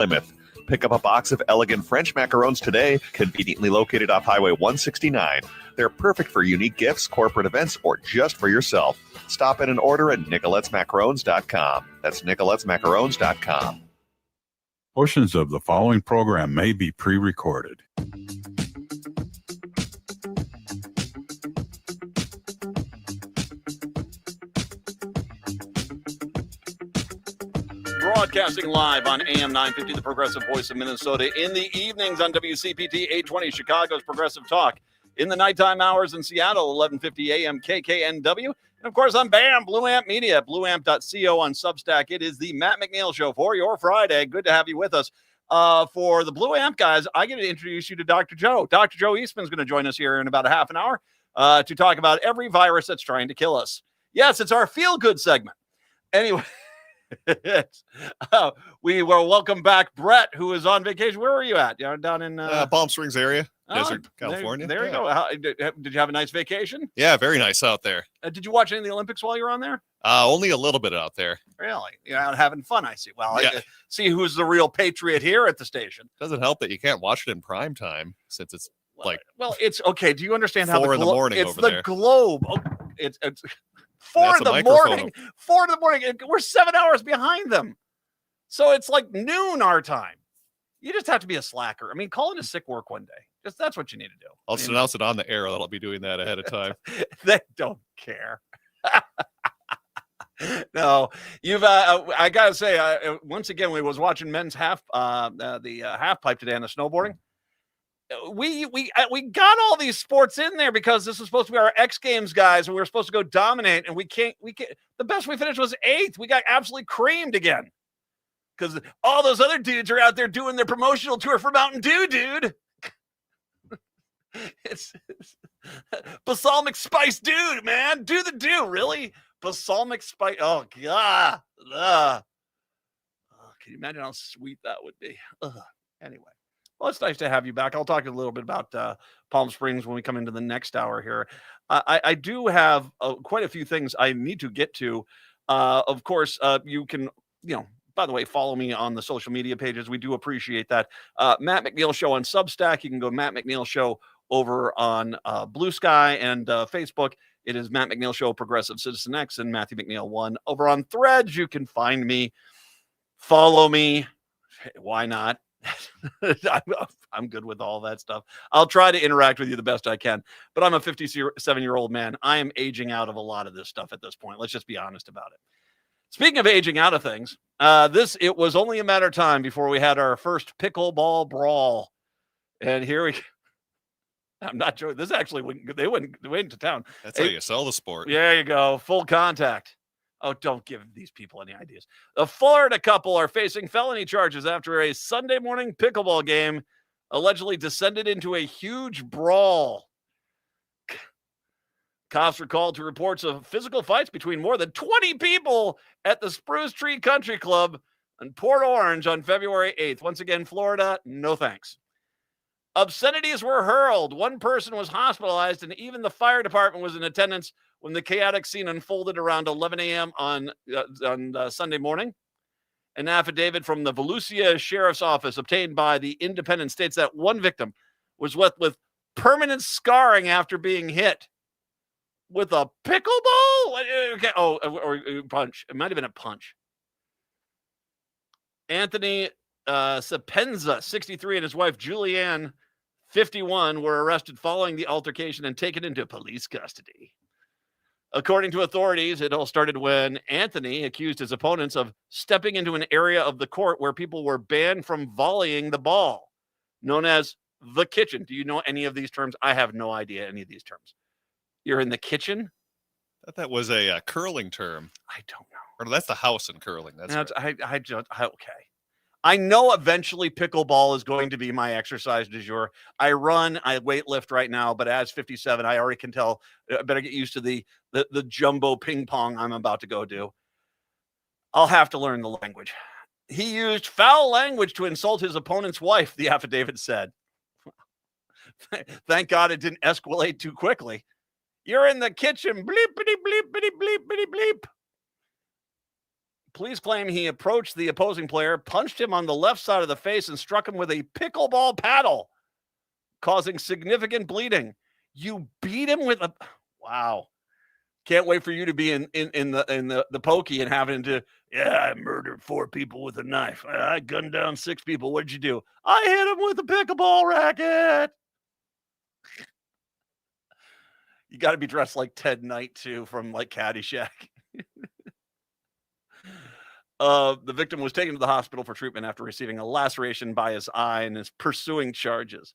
Plymouth. Pick up a box of elegant French macarons today, conveniently located off Highway 169. They're perfect for unique gifts, corporate events, or just for yourself. Stop in and order at Nicolette'sMacarons.com. That's Nicolette'sMacarons.com. Portions of the following program may be pre-recorded. Broadcasting live on AM 950, the Progressive Voice of Minnesota. In the evenings on WCPT 820, Chicago's Progressive Talk. In the nighttime hours in Seattle, 1150 AM KKNW. And, of course, on BAM, Blue Amp Media, blueamp.co on Substack. It is the Matt McNeil Show for your Friday. Good to have you with us. For the Blue Amp guys, I get to introduce you to Dr. Joe. Dr. Joe Eastman's going to join us here in about a half an hour to talk about every virus that's trying to kill us. Yes, it's our feel-good segment. Anyway. We will welcome back Brett, who is on vacation. Where were you at? Down in Palm Springs area, Desert, California. There you go. Did you have a nice vacation? Yeah, very nice out there. Did you watch any of the Olympics while you were on there? Only a little bit out there. Really? You're out having fun, I see. Well, yeah. I see who's the real patriot here at the station. Doesn't help that you can't watch it in prime time since it's well, it's okay. Do you understand how 4 in the morning it's over the there. globe? It's 4 in the morning. 4 in the morning. We're 7 hours behind them. So it's like noon our time. You just have to be a slacker. I mean, call in a sick work one day. That's what you need to do. I'll announce it on the air that I'll be doing that ahead of time. They don't care. No, you've. I gotta say, once again, we was watching men's half pipe today on the snowboarding. We got all these sports in there because this was supposed to be our X Games guys, and we were supposed to go dominate, and we can't. The best we finished was 8th. We got absolutely creamed again because all those other dudes are out there doing their promotional tour for Mountain Dew, dude. It's balsamic spice, dude, man. Do the dew, really? Balsamic spice. Oh God. Can you imagine how sweet that would be? Anyway. Well, it's nice to have you back. I'll talk a little bit about Palm Springs when we come into the next hour here. I do have quite a few things I need to get to. Of course, you can, by the way, follow me on the social media pages. We do appreciate that. Matt McNeil Show on Substack. You can go Matt McNeil Show over on Blue Sky and Facebook. It is Matt McNeil Show, Progressive Citizen X, and Matthew McNeil 1. Over on Threads, you can find me. Follow me. Why not? I'm good with all that stuff. I'll try to interact with you the best I can, but I'm a 57-year-old man. I am aging out of a lot of this stuff at this point. Let's just be honest about it. Speaking of aging out of things, it was only a matter of time before we had our first pickleball brawl. And here we I'm not joking. This actually they went into town. That's how you sell the sport. There you go. Full contact. Oh, don't give these people any ideas. The Florida couple are facing felony charges after a Sunday morning pickleball game allegedly descended into a huge brawl. Cops were called to reports of physical fights between more than 20 people at the Spruce Tree Country Club in Port Orange on February 8th. Once again, Florida, no thanks. Obscenities were hurled. One person was hospitalized, and even the fire department was in attendance when the chaotic scene unfolded around 11 a.m. on Sunday morning. An affidavit from the Volusia Sheriff's Office obtained by the Independent states that one victim was left with permanent scarring after being hit with a pickleball. Okay. Or punch. It might have been a punch. Anthony Sapenza, 63, and his wife Julianne, 51, were arrested following the altercation and taken into police custody. According to authorities, it all started when Anthony accused his opponents of stepping into an area of the court where people were banned from volleying the ball, known as the kitchen. Do you know any of these terms? I have no idea any of these terms. You're in the kitchen? I thought that was a curling term. I don't know. Or that's the house in curling. That's right. Okay. I know eventually pickleball is going to be my exercise du jour. I weight lift right now, but as 57, I already can tell. I better get used to the jumbo ping pong I'm about to go do. I'll have to learn the language. He used foul language to insult his opponent's wife, the affidavit said. Thank God it didn't escalate too quickly. You're in the kitchen. Bleep, bleep, bleep, bleep, bleep, bleep, bleep. Police claim he approached the opposing player, punched him on the left side of the face, and struck him with a pickleball paddle, causing significant bleeding. You beat him with a... Wow. Can't wait for you to be in the pokey and having to, I murdered 4 people with a knife. I gunned down 6 people. What'd you do? I hit him with a pickleball racket. You got to be dressed like Ted Knight, too, from like Caddyshack. The victim was taken to the hospital for treatment after receiving a laceration by his eye and is pursuing charges.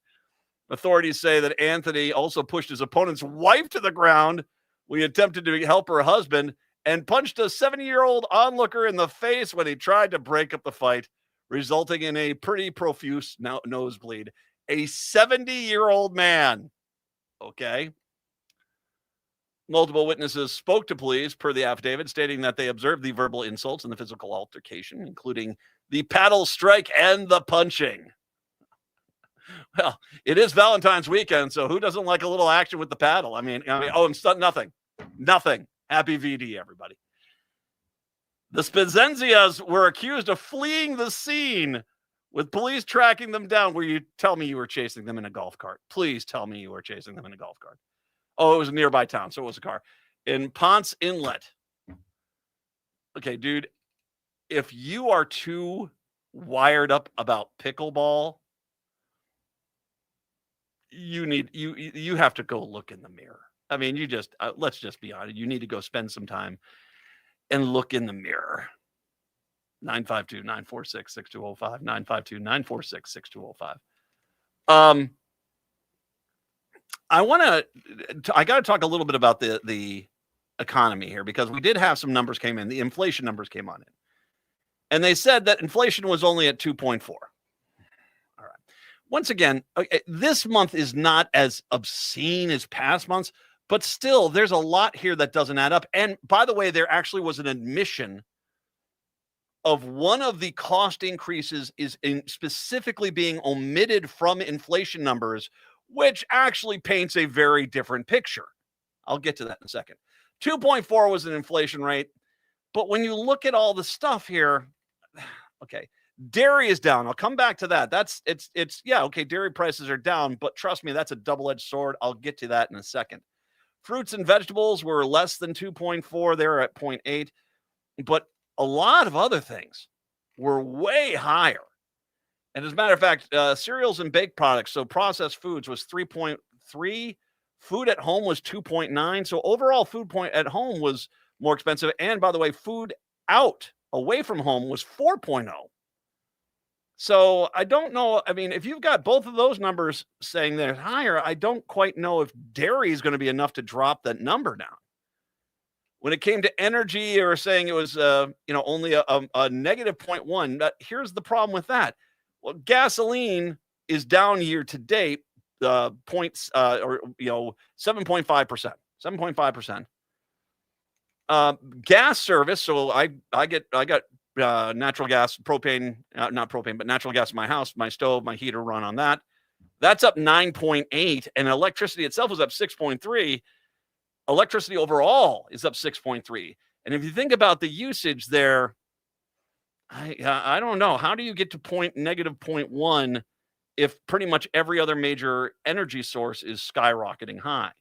Authorities say that Anthony also pushed his opponent's wife to the ground when he attempted to help her husband and punched a 70-year-old onlooker in the face when he tried to break up the fight, resulting in a pretty profuse nosebleed. A 70-year-old man. Okay. Multiple witnesses spoke to police per the affidavit, stating that they observed the verbal insults and the physical altercation, including the paddle strike and the punching. Well, it is Valentine's weekend, so who doesn't like a little action with the paddle? I mean, and nothing. Happy VD, everybody. The Spazenzias were accused of fleeing the scene, with police tracking them down. Will you tell me you were chasing them in a golf cart? Please tell me you were chasing them in a golf cart. Oh, it was a nearby town, so it was a car. In Ponce Inlet. Okay, dude, if you are too wired up about pickleball, you have to go look in the mirror. I mean, you just, let's just be honest. You need to go spend some time and look in the mirror. 952-946-6205, 952-946-6205. I got to talk a little bit about the economy here, because we did have some numbers came in. The inflation numbers came on in. And they said that inflation was only at 2.4. All right. Once again, this month is not as obscene as past months, but still there's a lot here that doesn't add up. And by the way, there actually was an admission of one of the cost increases is specifically being omitted from inflation numbers, which actually paints a very different picture. I'll get to that in a second. 2.4 was an inflation rate, but when you look at all the stuff here, okay, dairy is down. I'll come back to that. Dairy prices are down, but trust me, that's a double-edged sword. I'll get to that in a second. Fruits and vegetables were less than 2.4. They're at 0.8, but a lot of other things were way higher. And as a matter of fact, cereals and baked products, so processed foods, was 3.3. Food at home was 2.9. So overall, food at home was more expensive. And by the way, food out away from home was 4.0. So I don't know. I mean, if you've got both of those numbers saying they're higher, I don't quite know if dairy is going to be enough to drop that number down. When it came to energy, they were saying it was, only a negative 0.1. But here's the problem with that. Well, gasoline is down year to date, 7.5%. 7.5%. Gas service. So I got natural gas, propane, not propane, but natural gas in my house. My stove, my heater run on that. That's up 9.8, and electricity itself was up 6.3. Electricity overall is up 6.3. And if you think about the usage there, I don't know. How do you get to negative 0.1 if pretty much every other major energy source is skyrocketing high?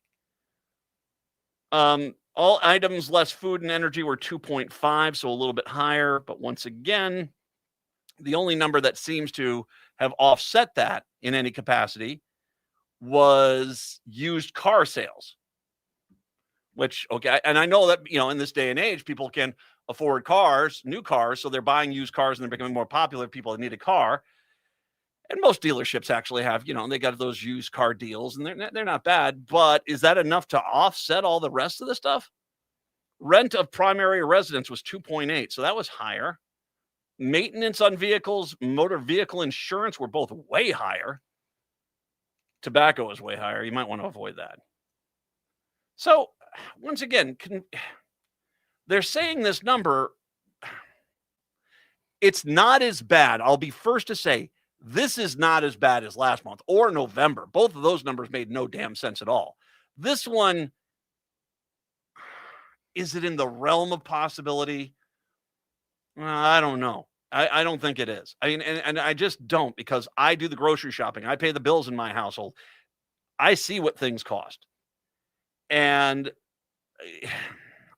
All items less food and energy were 2.5, so a little bit higher. But once again, the only number that seems to have offset that in any capacity was used car sales. Which, okay, and I know that, in this day and age, people can afford new cars, so they're buying used cars and they're becoming more popular. People that need a car. And most dealerships actually have, they got those used car deals, and they're not bad. But is that enough to offset all the rest of the stuff? Rent of primary residence was 2.8, so that was higher. Maintenance on vehicles, motor vehicle insurance were both way higher. Tobacco is way higher. You might want to avoid that. So, once again, they're saying this number, it's not as bad. I'll be first to say, this is not as bad as last month or November. Both of those numbers made no damn sense at all. This one, is it in the realm of possibility? Well, I don't know. I don't think it is. I mean, and I just don't, because I do the grocery shopping. I pay the bills in my household. I see what things cost. And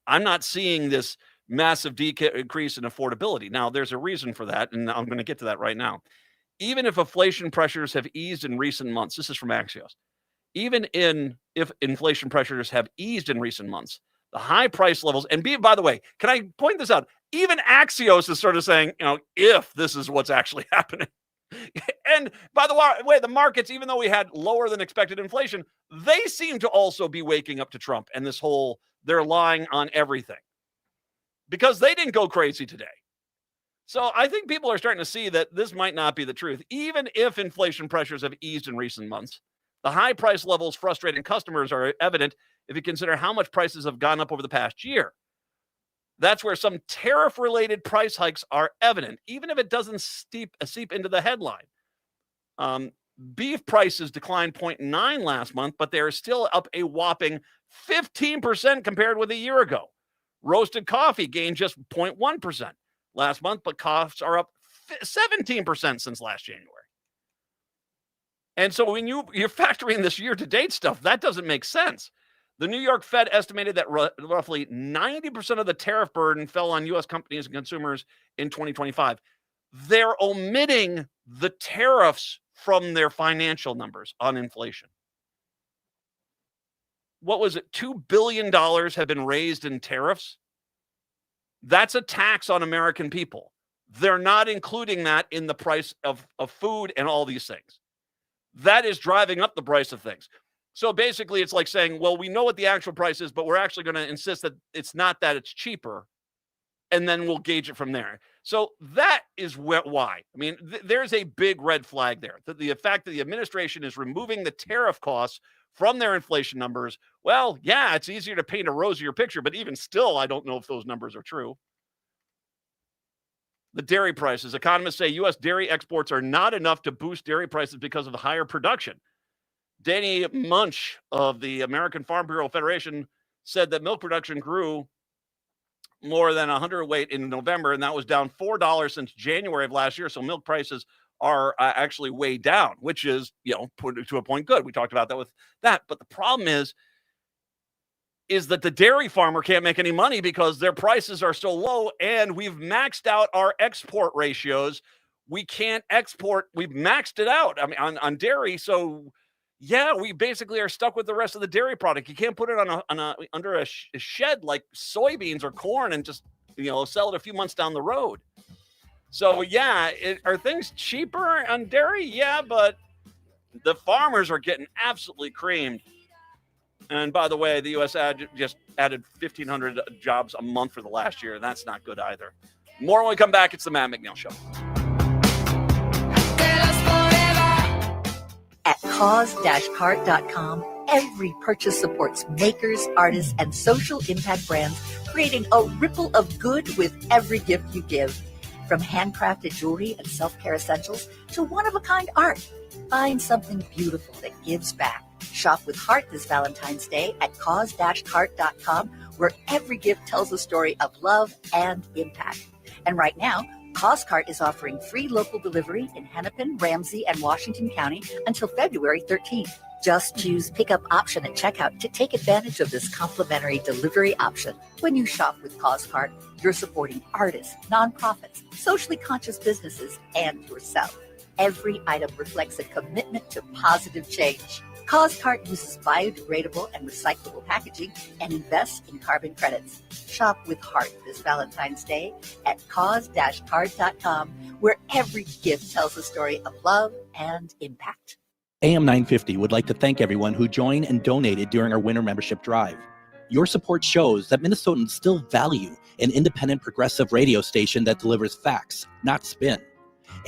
I'm not seeing this massive decrease in affordability. Now, there's a reason for that, and I'm going to get to that right now. Even if inflation pressures have eased in recent months, this is from Axios. Even if inflation pressures have eased in recent months, the high price levels, and by the way, can I point this out? Even Axios is sort of saying, if this is what's actually happening. And by the way, the markets, even though we had lower than expected inflation, they seem to also be waking up to Trump and this whole, they're lying on everything, because they didn't go crazy today. So I think people are starting to see that this might not be the truth. Even if inflation pressures have eased in recent months, the high price levels frustrating customers are evident if you consider how much prices have gone up over the past year. That's where some tariff-related price hikes are evident, even if it doesn't seep into the headline. Beef prices declined 0.9 last month, but they are still up a whopping 15% compared with a year ago. Roasted coffee gained just 0.1% last month, but costs are up 17% since last January. And so when you're factoring this year-to-date stuff, that doesn't make sense. The New York Fed estimated that roughly 90% of the tariff burden fell on U.S. companies and consumers in 2025. They're omitting the tariffs from their financial numbers on inflation. What was it? $2 billion have been raised in tariffs. That's a tax on American people. They're not including that in the price of food and all these things. That is driving up the price of things. So basically, it's like saying, well, we know what the actual price is, but we're actually going to insist that it's not that, it's cheaper, and then we'll gauge it from there. So that is why. I mean, there's a big red flag there. The fact that the administration is removing the tariff costs from their inflation numbers, well, yeah, it's easier to paint a rosier picture, but even still, I don't know if those numbers are true. The dairy prices. Economists say U.S. dairy exports are not enough to boost dairy prices because of the higher production. Danny Munch of the American Farm Bureau Federation said that milk production grew more than 100 in November, and that was down $4 since January of last year. So milk prices are actually way down, which is, to a point good. We talked about that with that. But the problem is that the dairy farmer can't make any money because their prices are so low, and we've maxed out our export ratios. We can't export. We've maxed it out. I mean, on dairy. So yeah, we basically are stuck with the rest of the dairy product. You can't put it under a shed like soybeans or corn and just, sell it a few months down the road. So yeah, are things cheaper on dairy? Yeah, but the farmers are getting absolutely creamed. And by the way, the U.S. just added 1,500 jobs a month for the last year. That's not good either. More when we come back. It's the Matt McNeil Show. At cause-cart.com, every purchase supports makers, artists, and social impact brands, creating a ripple of good with every gift you give. From handcrafted jewelry and self-care essentials to one-of-a-kind art, find something beautiful that gives back. Shop with heart this Valentine's Day at cause-cart.com, where every gift tells a story of love and impact. And right now, CauseCart is offering free local delivery in Hennepin, Ramsey, and Washington County until February 13th. Just choose Pickup Option at checkout to take advantage of this complimentary delivery option. When you shop with CauseCart, you're supporting artists, nonprofits, socially conscious businesses, and yourself. Every item reflects a commitment to positive change. CauseCart uses biodegradable and recyclable packaging and invests in carbon credits. Shop with heart this Valentine's Day at cause-cart.com, where every gift tells a story of love and impact. AM 950 would like to thank everyone who joined and donated during our winter membership drive. Your support shows that Minnesotans still value an independent progressive radio station that delivers facts, not spin.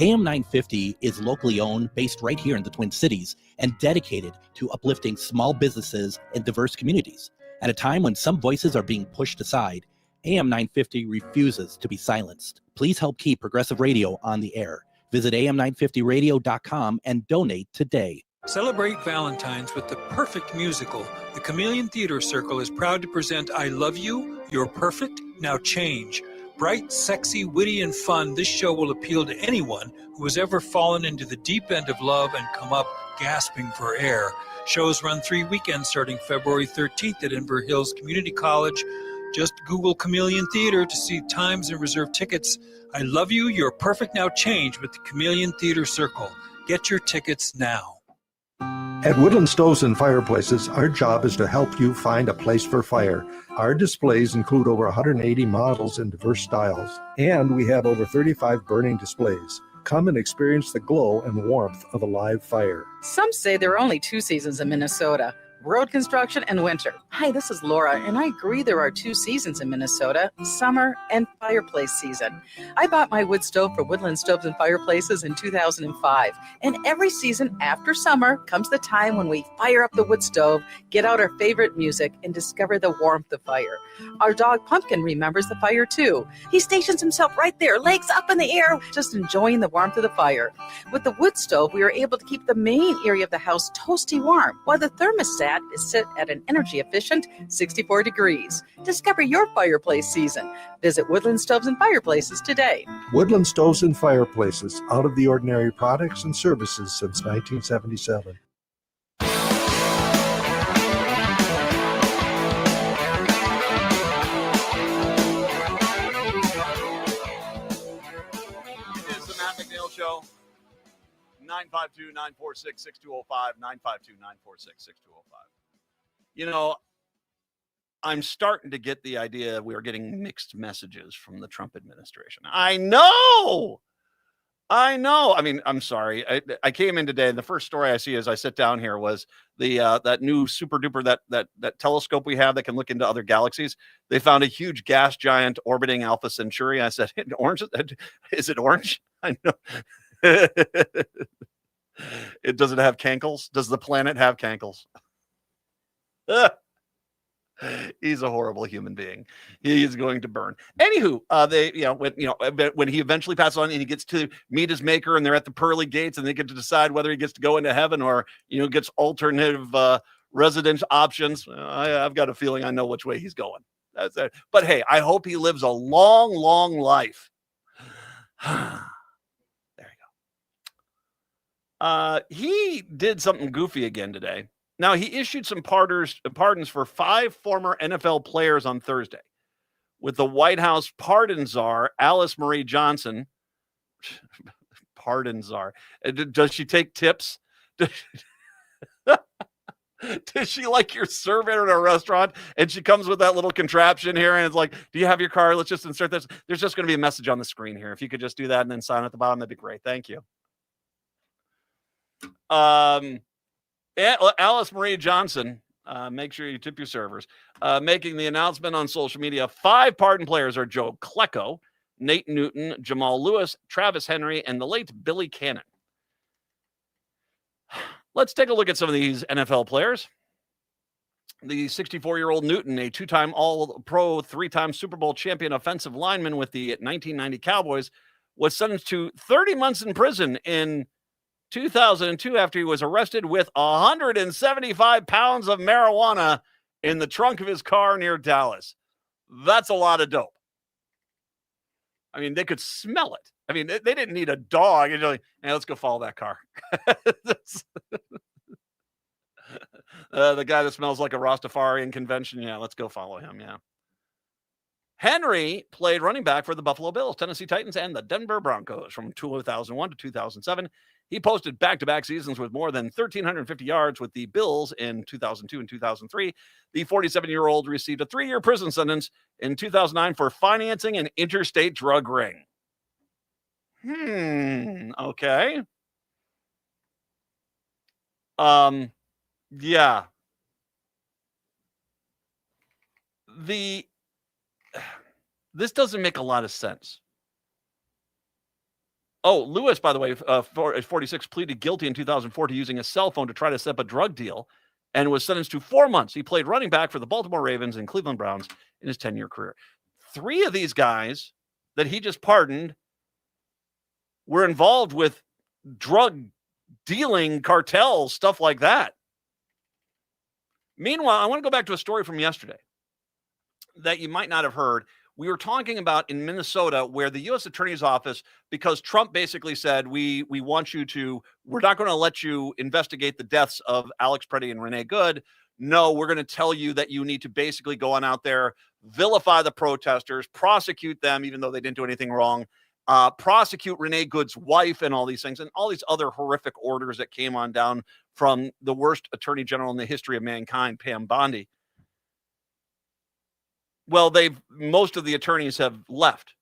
AM 950 is locally owned, based right here in the Twin Cities, and dedicated to uplifting small businesses and diverse communities. At a time when some voices are being pushed aside, AM 950 refuses to be silenced. Please help keep progressive radio on the air. Visit am950radio.com and donate today. Celebrate Valentine's with the perfect musical. The Chameleon Theater Circle is proud to present I Love You, You're Perfect, Now Change. Bright, sexy, witty, and fun, this show will appeal to anyone who has ever fallen into the deep end of love and come up gasping for air. Shows run 3 weekends starting February 13th at Inver Hills Community College. Just Google Chameleon Theater to see times and reserve tickets. I love you. You're perfect now. Change with the Chameleon Theater Circle. Get your tickets now. At Woodland Stoves and Fireplaces, our job is to help you find a place for fire. Our displays include over 180 models in diverse styles, and we have over 35 burning displays. Come and experience the glow and warmth of a live fire. Some say there are only 2 seasons in Minnesota, road construction and winter. Hi, this is Laura, and I agree there are 2 seasons in Minnesota, summer and fireplace season. I bought my wood stove for Woodland Stoves and Fireplaces in 2005, and every season after summer comes the time when we fire up the wood stove, get out our favorite music, and discover the warmth of fire. Our dog Pumpkin remembers the fire too. He stations himself right there, legs up in the air, just enjoying the warmth of the fire. With the wood stove, we are able to keep the main area of the house toasty warm, while the thermostat is set at an energy-efficient 64 degrees. Discover your fireplace season. Visit Woodland Stoves and Fireplaces today. Woodland Stoves and Fireplaces, out of the ordinary products and services since 1977. It is the Matt McNeil Show. 952-946-6205, 952-946-6205. You know, I'm starting to get the idea we are getting mixed messages from the Trump administration. I know. I mean, I'm sorry. I came in today, and the first story I see as I sit down here was the that new super duper that telescope we have that can look into other galaxies. They found a huge gas giant orbiting Alpha Centauri. I said, "Orange? Is it orange?" I know. It doesn't have cankles. Does the planet have cankles? He's a horrible human being. He is going to burn. Anywho, when he eventually passes on and he gets to meet his maker, and they're at the pearly gates, and they get to decide whether he gets to go into heaven or gets alternative residence options. I've got a feeling I know which way he's going. That's it. But hey, I hope he lives a long, long life. He did something goofy again today. Now, he issued some pardons for 5 former NFL players on Thursday, with the White House pardon czar, Alice Marie Johnson. Pardon czar. Does she take tips? Does she like your server at a restaurant, and she comes with that little contraption here, and it's like, do you have your card? Let's just insert this. There's just going to be a message on the screen here. If you could just do that and then sign at the bottom, that'd be great. Thank you. Alice Marie Johnson, make sure you tip your servers, making the announcement on social media. 5 pardon players are Joe Klecko, Nate Newton, Jamal Lewis, Travis Henry, and the late Billy Cannon. Let's take a look at some of these NFL players. The 64-year-old Newton, a 2-time All-Pro, 3-time Super Bowl champion offensive lineman with the 1990 Cowboys, was sentenced to 30 months in prison in 2002 after he was arrested with 175 pounds of marijuana in the trunk of his car near Dallas. That's a lot of dope. I mean, they could smell it. I mean, they didn't need a dog. You're like, hey, let's go follow that car. The guy that smells like a Rastafarian convention. Yeah, let's go follow him. Yeah. Henry played running back for the Buffalo Bills, Tennessee Titans, and the Denver Broncos from 2001 to 2007. He posted back-to-back seasons with more than 1,350 yards with the Bills in 2002 and 2003. The 47-year-old received a 3-year prison sentence in 2009 for financing an interstate drug ring. Okay. Yeah. This doesn't make a lot of sense. Oh, Lewis, by the way, 46, pleaded guilty in 2004 to using a cell phone to try to set up a drug deal and was sentenced to 4 months. He played running back for the Baltimore Ravens and Cleveland Browns in his 10-year career. 3 of these guys that he just pardoned were involved with drug dealing, cartels, stuff like that. Meanwhile, I want to go back to a story from yesterday that you might not have heard, we were talking about in Minnesota, where the U.S. Attorney's Office, because Trump basically said, we're not going to let you investigate the deaths of Alex Preddy and Renee Good. No, we're going to tell you that you need to basically go on out there, vilify the protesters, prosecute them, even though they didn't do anything wrong, prosecute Renee Good's wife and all these things, and all these other horrific orders that came on down from the worst attorney general in the history of mankind, Pam Bondi. Well, most of the attorneys have left.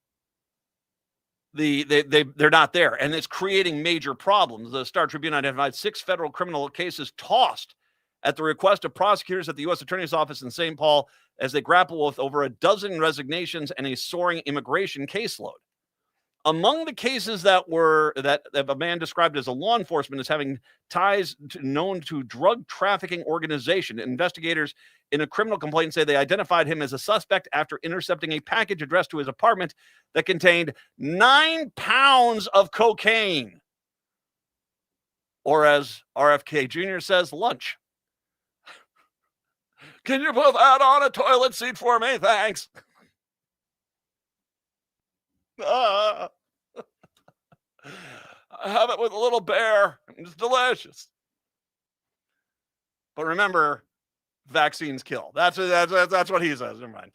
They're not there, and it's creating major problems. The Star Tribune identified 6 federal criminal cases tossed at the request of prosecutors at the U.S. Attorney's Office in St. Paul as they grapple with over a dozen resignations and a soaring immigration caseload. Among the cases that a man described as a law enforcement as having ties known to drug trafficking organization, investigators in a criminal complaint say they identified him as a suspect after intercepting a package addressed to his apartment that contained 9 pounds of cocaine. Or as RFK Jr. says, lunch. Can you put that on a toilet seat for me? Thanks. I have it with a little bear. It's delicious. But remember, vaccines kill. That's what he says. Never mind.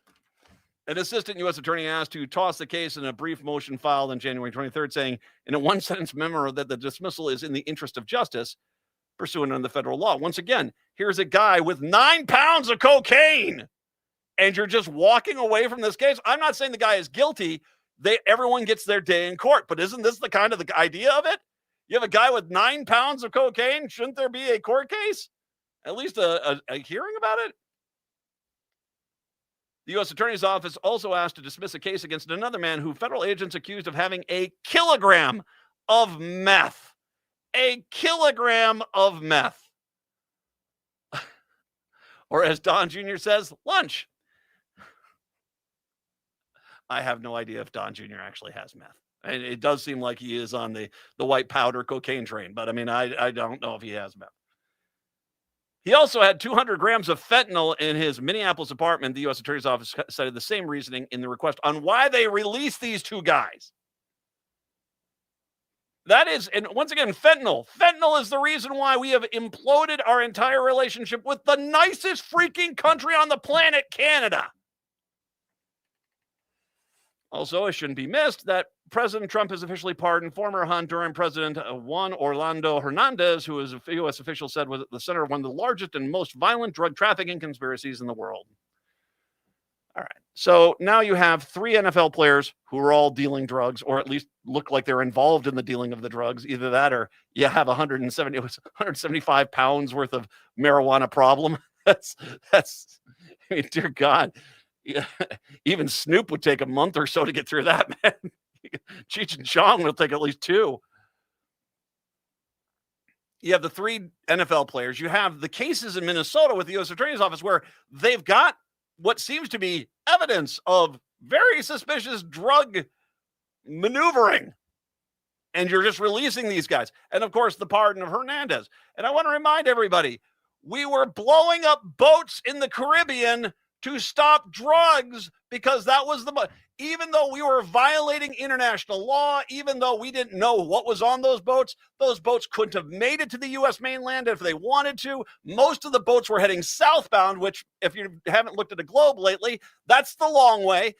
An assistant U.S. attorney asked to toss the case in a brief motion filed on January 23rd, saying in a one-sentence memo that the dismissal is in the interest of justice, pursuant under the federal law. Once again, here's a guy with 9 pounds of cocaine, and you're just walking away from this case. I'm not saying the guy is guilty. Everyone gets their day in court, but isn't this the kind of the idea of it? You have a guy with 9 pounds of cocaine. Shouldn't there be a court case? At least a hearing about it? The U.S. Attorney's Office also asked to dismiss a case against another man who federal agents accused of having a kilogram of meth. A kilogram of meth. Or as Don Jr. says, lunch. I have no idea if Don Jr. actually has meth. And it does seem like he is on the white powder cocaine train, but I mean, I don't know if he has meth. He also had 200 grams of fentanyl in his Minneapolis apartment. The U.S. Attorney's Office cited the same reasoning in the request on why they released these 2 guys. That is, and once again, fentanyl. Fentanyl is the reason why we have imploded our entire relationship with the nicest freaking country on the planet, Canada. Also, it shouldn't be missed that President Trump has officially pardoned former Honduran President Juan Orlando Hernandez, who, as a U.S. official said, was at the center of one of the largest and most violent drug trafficking conspiracies in the world. All right. So now you have 3 NFL players who are all dealing drugs, or at least look like they're involved in the dealing of the drugs. Either that or you have 175 pounds worth of marijuana problem. That's I mean, dear God. Yeah, even Snoop would take a month or so to get through that, man. Cheech and Chong will take at least 2. You have the 3 NFL players. You have the cases in Minnesota with the U.S. Attorney's Office where they've got what seems to be evidence of very suspicious drug maneuvering. And you're just releasing these guys. And, of course, the pardon of Hernandez. And I want to remind everybody, we were blowing up boats in the Caribbean to stop drugs because that was even though we were violating international law, even though we didn't know what was on those boats couldn't have made it to the U.S. mainland if they wanted to. Most of the boats were heading southbound, which if you haven't looked at a globe lately, that's the long way.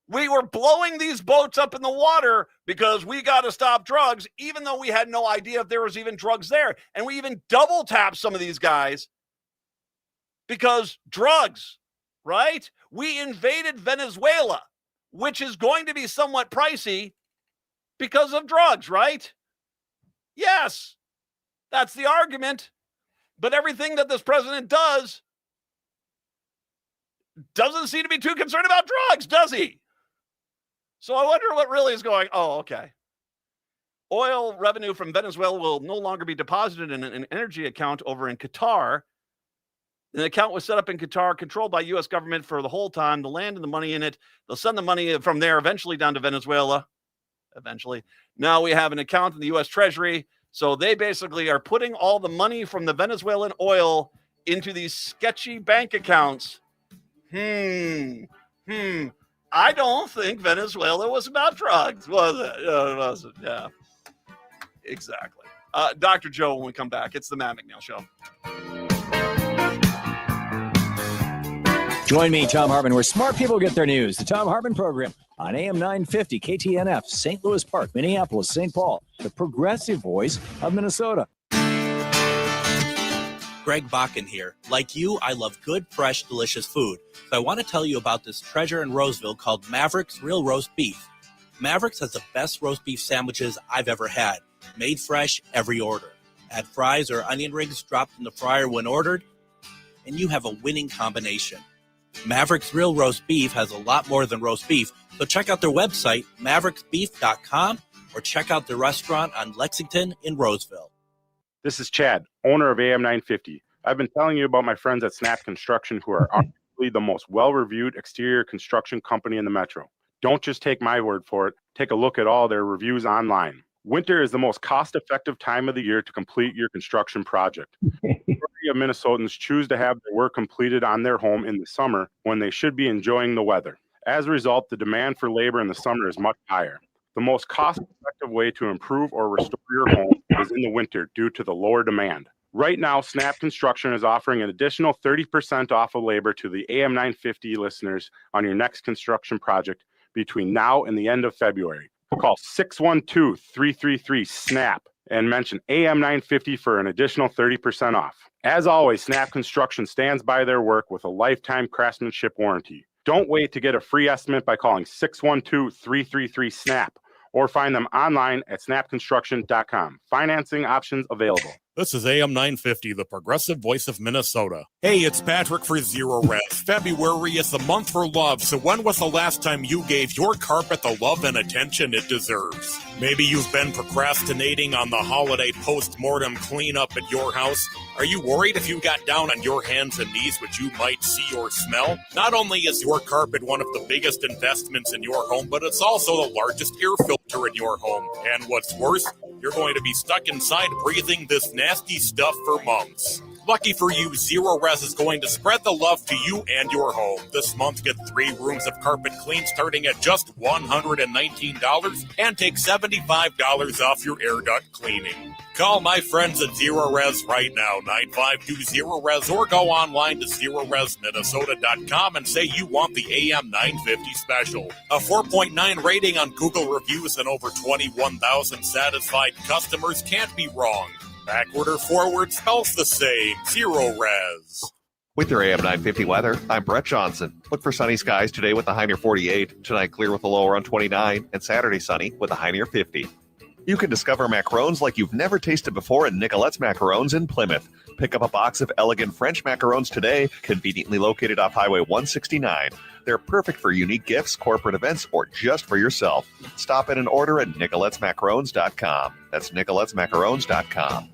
We were blowing these boats up in the water because we got to stop drugs, even though we had no idea if there was even drugs there. And we even double tapped some of these guys because drugs, right? We invaded Venezuela, which is going to be somewhat pricey because of drugs, right? Yes, that's the argument. But everything that this president doesn't seem to be too concerned about drugs, does he? So I wonder what really is going. Oh, okay. Oil revenue from Venezuela will no longer be deposited in an energy account over in Qatar. The account was set up in Qatar, controlled by U.S. government for the whole time. The land and the money in it. They'll send the money from there eventually down to Venezuela. Eventually. Now we have an account in the U.S. Treasury. So they basically are putting all the money from the Venezuelan oil into these sketchy bank accounts. I don't think Venezuela was about drugs, was it? It wasn't. Yeah, exactly. Dr. Joe, when we come back, it's the Matt McNeil Show. Join me, Tom Hartman, where smart people get their news. The Tom Hartman Program on AM 950, KTNF, St. Louis Park, Minneapolis, St. Paul, the progressive voice of Minnesota. Greg Bakken here. Like you, I love good, fresh, delicious food. So I want to tell you about this treasure in Roseville called Maverick's Real Roast Beef. Maverick's has the best roast beef sandwiches I've ever had. Made fresh every order. Add fries or onion rings dropped in the fryer when ordered, and you have a winning combination. Maverick's Real Roast Beef has a lot more than roast beef, so check out their website, mavericksbeef.com, or check out their restaurant on Lexington in Roseville. This is Chad, owner of AM 950. I've been telling you about my friends at Snap Construction, who are arguably the most well-reviewed exterior construction company in the metro. Don't just take my word for it. Take a look at all their reviews online. Winter is the most cost-effective time of the year to complete your construction project. The majority of Minnesotans choose to have their work completed on their home in the summer when they should be enjoying the weather. As a result, the demand for labor in the summer is much higher. The most cost-effective way to improve or restore your home is in the winter due to the lower demand. Right now, Snap Construction is offering an additional 30% off of labor to the AM 950 listeners on your next construction project between now and the end of February. Call 612-333-SNAP and mention AM 950 for an additional 30% off. As always, Snap Construction stands by their work with a lifetime craftsmanship warranty. Don't wait to get a free estimate by calling 612-333-SNAP or find them online at snapconstruction.com. Financing options available. This is AM 950, the progressive voice of Minnesota. Hey, it's Patrick for Zero Res. February is the month for love, so when was the last time you gave your carpet the love and attention it deserves? Maybe you've been procrastinating on the holiday post-mortem cleanup at your house. Are you worried if you got down on your hands and knees what you might see or smell? Not only is your carpet one of the biggest investments in your home, but it's also the largest air filter in your home. And what's worse, you're going to be stuck inside breathing this nasty stuff for months. Lucky for you, Zero Res is going to spread the love to you and your home. This month, get 3 rooms of carpet clean starting at just $119 and take $75 off your air duct cleaning. Call my friends at Zero Res right now, 952-ZERO-RES, or go online to ZeroResMinnesota.com and say you want the AM 950 special. A 4.9 rating on Google reviews and over 21,000 satisfied customers can't be wrong. Backward or forward spells the same. Zero Res. With your AM 950 weather, I'm Brett Johnson. Look for sunny skies today with a high near 48, tonight clear with a low around 29, and Saturday sunny with a high near 50. You can discover macarons like you've never tasted before at Nicolette's Macarons in Plymouth. Pick up a box of elegant French macarons today, conveniently located off Highway 169. They're perfect for unique gifts, corporate events, or just for yourself. Stop in and order at NicolettesMacarons.com. That's NicolettesMacarons.com.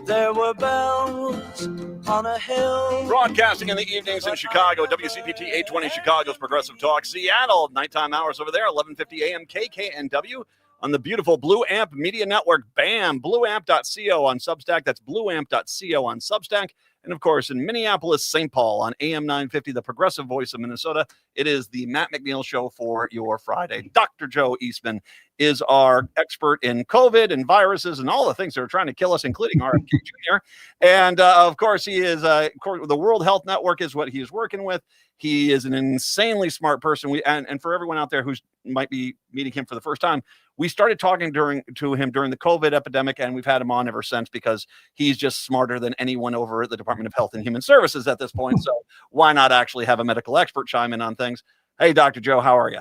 There were bells on a hill. Broadcasting in the evenings in Chicago, WCPT 820 Chicago's Progressive Talk. Seattle, nighttime hours over there, 11:50 a.m. KKNW on the beautiful Blue Amp Media Network. BAM! BlueAmp.co on Substack. That's BlueAmp.co on Substack. And, of course, in Minneapolis, St. Paul on AM 950, the progressive voice of Minnesota. It is the Matt McNeil Show for your Friday. Dr. Joe Eastman is our expert in COVID and viruses and all the things that are trying to kill us, including RFK Jr. And, of course, he is the World Health Network is what he is working with. He is an insanely smart person. And for everyone out there who might be meeting him for the first time, we started talking to him during the COVID epidemic, and we've had him on ever since because he's just smarter than anyone over at the Department of Health and Human Services at this point. So why not actually have a medical expert chime in on things? Hey, Dr. Joe, how are you?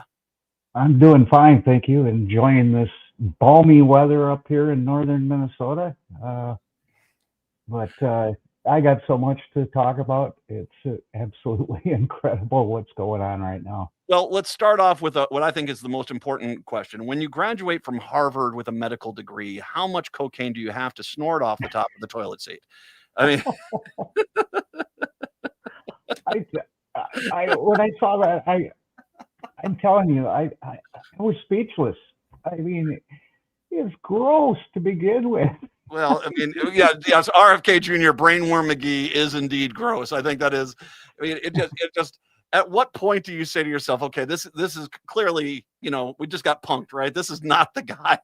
I'm doing fine, thank you. Enjoying this balmy weather up here in northern Minnesota. But I got so much to talk about. It's absolutely incredible what's going on right now. Well, let's start off with what I think is the most important question. When you graduate from Harvard with a medical degree, how much cocaine do you have to snort off the top of the toilet seat? I mean, when I saw that, I'm telling you, I was speechless. I mean, it's gross to begin with. Well, I mean, yes, RFK Jr. Brainworm McGee is indeed gross. I think that is. I mean, it just. At what point do you say to yourself, okay, this is clearly, we just got punked, right? This is not the guy,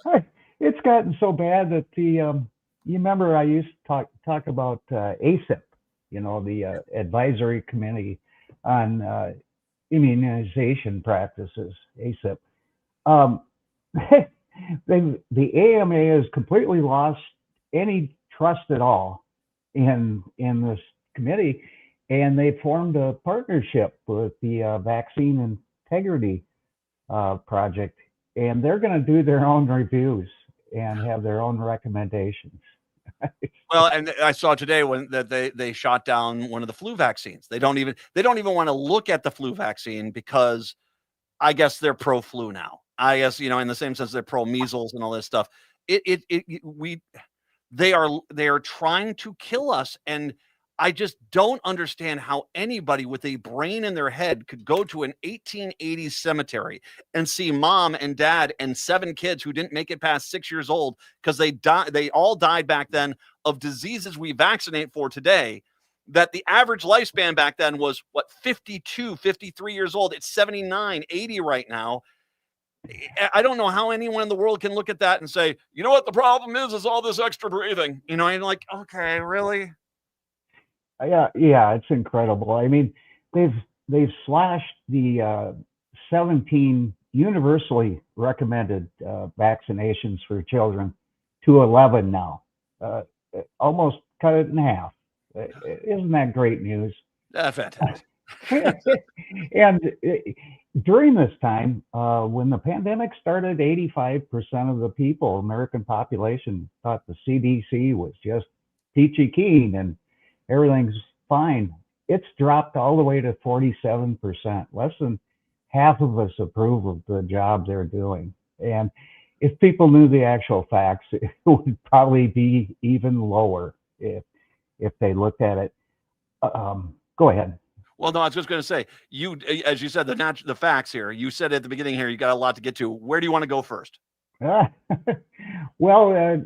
right? It's gotten so bad that you remember I used to talk about ACIP, the Advisory Committee on Immunization Practices, ACIP. The AMA has completely lost any trust at all in this committee, and they formed a partnership with the Vaccine Integrity Project, and they're going to do their own reviews and have their own recommendations. Well, and I saw today that they shot down one of the flu vaccines. They don't even want to look at the flu vaccine because I guess they're pro flu now. I guess, in the same sense they're pro measles and all this stuff. They are trying to kill us, and I just don't understand how anybody with a brain in their head could go to an 1880s cemetery and see mom and dad and 7 kids who didn't make it past 6 years old because they all died back then of diseases we vaccinate for today, that the average lifespan back then was 52, 53 years old. It's 79, 80 right now. I don't know how anyone in the world can look at that and say, you know what the problem is all this extra breathing. And like, okay, really? Yeah, it's incredible. I mean, they've slashed the 17 universally recommended vaccinations for children to 11 now. Almost cut it in half. Isn't that great news? Fantastic. And during this time, when the pandemic started, 85% of the people, American population, thought the CDC was just peachy keen and everything's fine. It's dropped all the way to 47%. Less than half of us approve of the job they're doing. And if people knew the actual facts, it would probably be even lower if they looked at it. Go ahead. Well, no, I was just going to say, as you said, the facts here, you said at the beginning here, you got a lot to get to. Where do you want to go first? Well,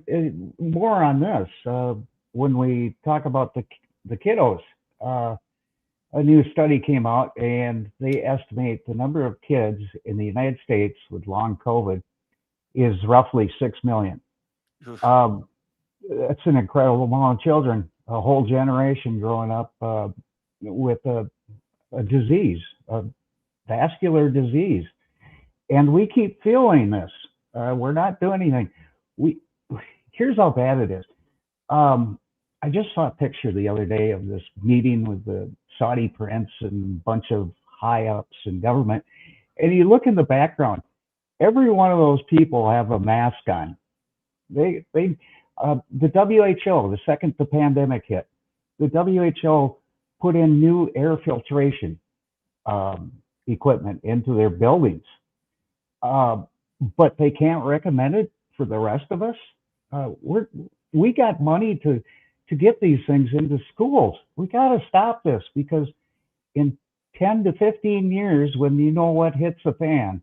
more on this. When we talk about the kiddos, a new study came out and they estimate the number of kids in the United States with long COVID is roughly 6 million. That's an incredible amount of children, a whole generation growing up with a disease, a vascular disease. And we keep feeling this. We're not doing anything. Here's how bad it is. I just saw a picture the other day of this meeting with the Saudi prince and a bunch of high ups in government. And you look in the background, every one of those people have a mask on. The WHO, the second the pandemic hit, the WHO put in new air filtration equipment into their buildings. But they can't recommend it for the rest of us. We got money to get these things into schools. We got to stop this, because in 10 to 15 years, when you know what hits the fan,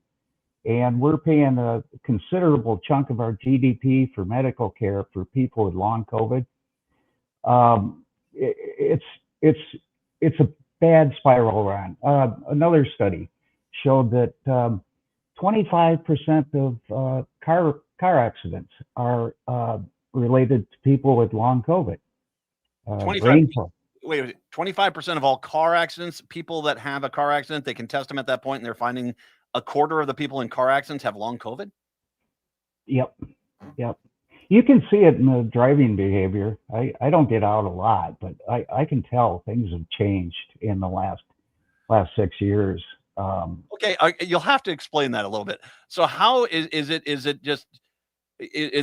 and we're paying a considerable chunk of our GDP for medical care for people with long COVID, it's a bad spiral run. Another study showed that 25% of car accidents are related to people with long COVID. 25% of all car accidents, people that have a car accident, they can test them at that point, and they're finding a quarter of the people in car accidents have long COVID? Yep. You can see it in the driving behavior. I don't get out a lot, but I can tell things have changed in the last 6 years. Okay, you'll have to explain that a little bit. So how is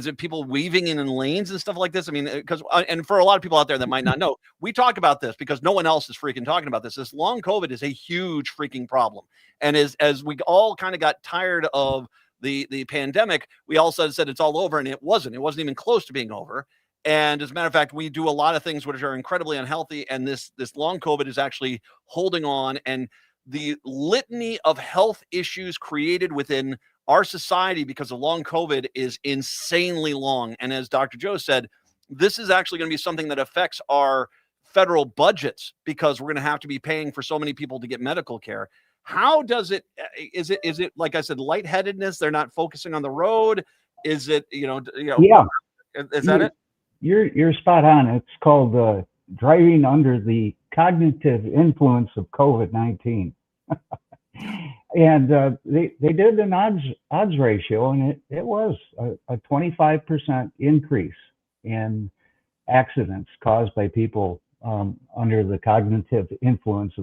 it people weaving in lanes and stuff like this? I mean, because and for a lot of people out there that might not know, we talk about this because no one else is freaking talking about this. This long COVID is a huge freaking problem. And as we all kind of got tired of the pandemic, we all said it's all over, and it wasn't even close to being over. And as a matter of fact, we do a lot of things which are incredibly unhealthy, and this long COVID is actually holding on. And the litany of health issues created within our society, because of long COVID, is insanely long. And as Dr. Joe said, this is actually going to be something that affects our federal budgets because we're going to have to be paying for so many people to get medical care. How does it, is it, like I said, lightheadedness? They're not focusing on the road. Is it, Yeah. Is that it? You're spot on. It's called driving under the cognitive influence of COVID-19. And they did an odds ratio, and it was a 25% increase in accidents caused by people under the cognitive influence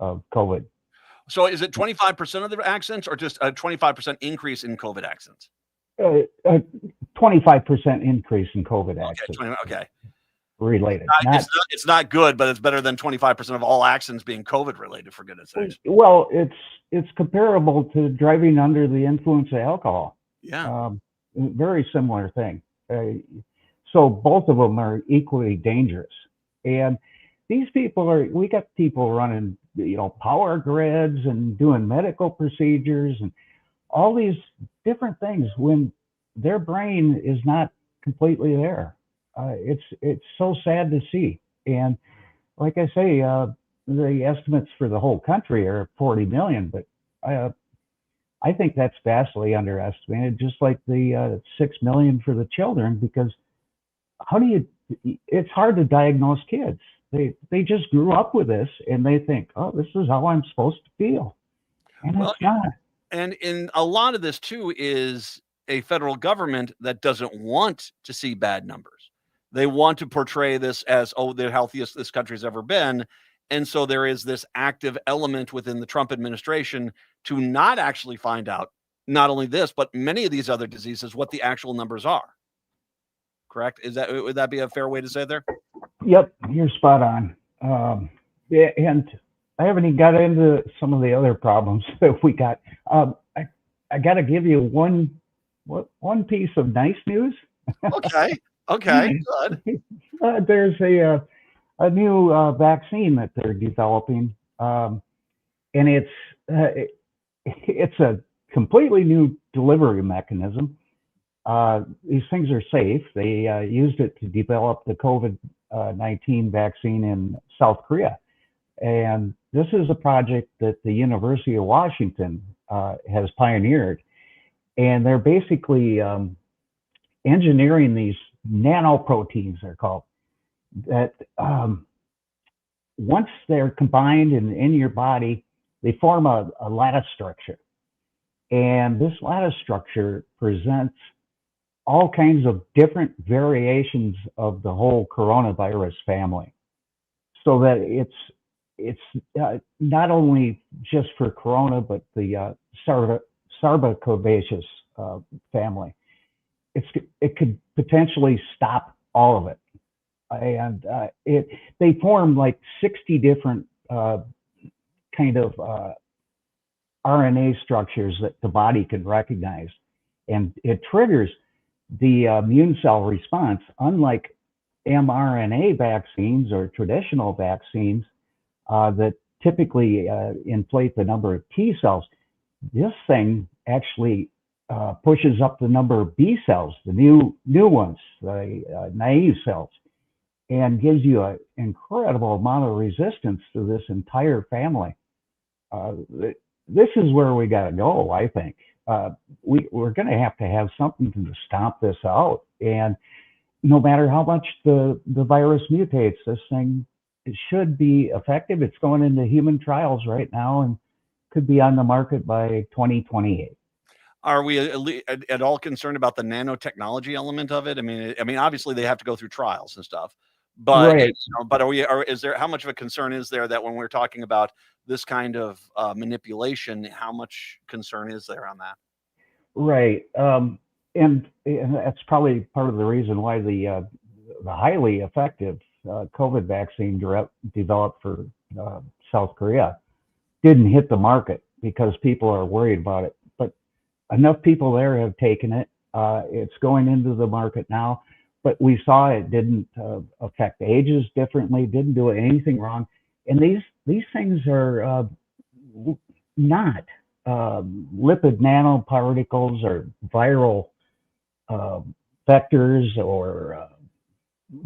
of COVID. So is it 25% of the accidents or just a 25% increase in COVID accidents? A 25% increase in COVID accidents. Okay. Related. It's not good, but it's better than 25% of all accidents being COVID related, for goodness sakes. Well, it's comparable to driving under the influence of alcohol. Yeah. Very similar thing. So both of them are equally dangerous. And these people we got people running, power grids and doing medical procedures and all these different things when their brain is not completely there. It's so sad to see. And like I say, the estimates for the whole country are 40 million, but I think that's vastly underestimated, just like the 6 million for the children, because it's hard to diagnose kids. They just grew up with this and they think, oh, this is how I'm supposed to feel. And it's not. And in a lot of this too is a federal government that doesn't want to see bad numbers. They want to portray this as, oh, the healthiest this country's ever been. And so there is this active element within the Trump administration to not actually find out not only this, but many of these other diseases, what the actual numbers are. Correct? Would that be a fair way to say it there? Yep, you're spot on. And I haven't even got into some of the other problems that we got. I got to give you one piece of nice news. Okay. Good. There's a new vaccine that they're developing, and it's a completely new delivery mechanism. These things are safe. They used it to develop the COVID-19 vaccine in South Korea. And this is a project that the University of Washington has pioneered. And they're basically engineering these nanoproteins, they're called, that once they're combined in your body, they form a lattice structure. And this lattice structure presents all kinds of different variations of the whole coronavirus family, so that it's not only just for corona, but the sarcoidosis family. It could potentially stop all of it. And they form like 60 different kind of RNA structures that the body can recognize. And it triggers the immune cell response, unlike mRNA vaccines or traditional vaccines that typically inflate the number of T cells. This thing actually pushes up the number of B cells, the new ones, the naive cells, and gives you an incredible amount of resistance to this entire family. This is where we got to go, I think. We're going to have something to stomp this out. And no matter how much the virus mutates, this thing should be effective. It's going into human trials right now and could be on the market by 2028. Are we at all concerned about the nanotechnology element of it? I mean, obviously they have to go through trials and stuff, but right. But is there, how much of a concern is there that when we're talking about this kind of manipulation, how much concern is there on that? Right, and that's probably part of the reason why the highly effective COVID vaccine developed for South Korea didn't hit the market, because people are worried about it. But enough people there have taken it. It's going into the market now, but we saw it didn't affect ages differently, didn't do anything wrong. And these things are not lipid nanoparticles or viral vectors or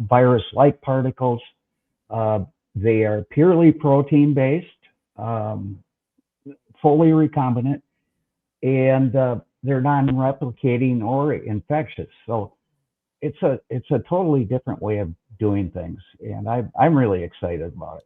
virus-like particles. They are purely protein-based, fully recombinant, and they're non-replicating or infectious. So it's a totally different way of doing things, and I'm really excited about it.